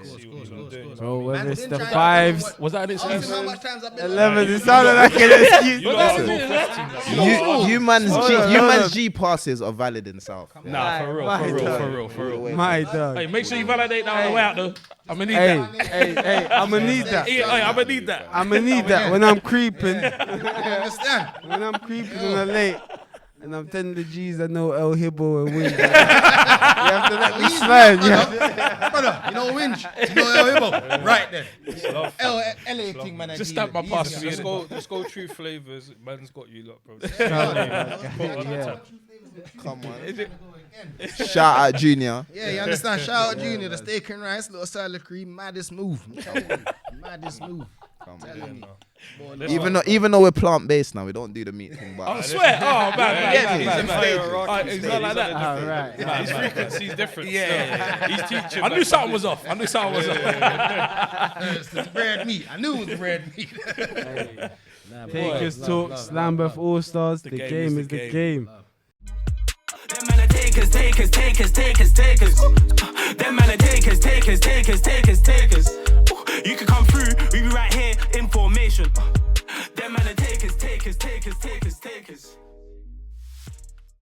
Of see course, what you're of doing. course. Bro, whether Man, it's didn't the try and fives, what- Was that an Ask him excuse? how much times I've been 11, it sounded like an excuse. You lot are Listen. Northwest team, like, You man's Hold G, on, you hold man's on. G passes are valid in South. Nah, for real, My for real, dog. for real, for real. My dog. Hey, make sure you validate that on the way out, though. I'm gonna need Hey, that. hey, I'm gonna need that. Hey, I'm gonna need that. I'm gonna need that when I'm creeping. You understand? When I'm creeping on the late. And I'm telling the G's I know El Hibbo and Winja. You have to let me slide, yeah. Brother, you know Winj? You know El Hibbo? Right then. love. LA thing, man. Just stamp my pass for me. Just go True Flavors. Man's got you lot, bro. Yeah. Come on. Shout out Junior. Yeah, you understand? Shout out Junior, the steak and rice, little salad cream, maddest move. I'm telling you, maddest move. Come Telling on. you. Even though we're plant based now, we don't do the meat thing. But I swear. Oh, man. He's It's not like that. All right. His frequency's different. Yeah. He's teaching. I knew something was off. It's the bread meat. I knew it was bread meat. Takers Talks, Lambeth Allstars. The game is the game. Them man are takers. Them man are takers. You can come through, we be right here in formation.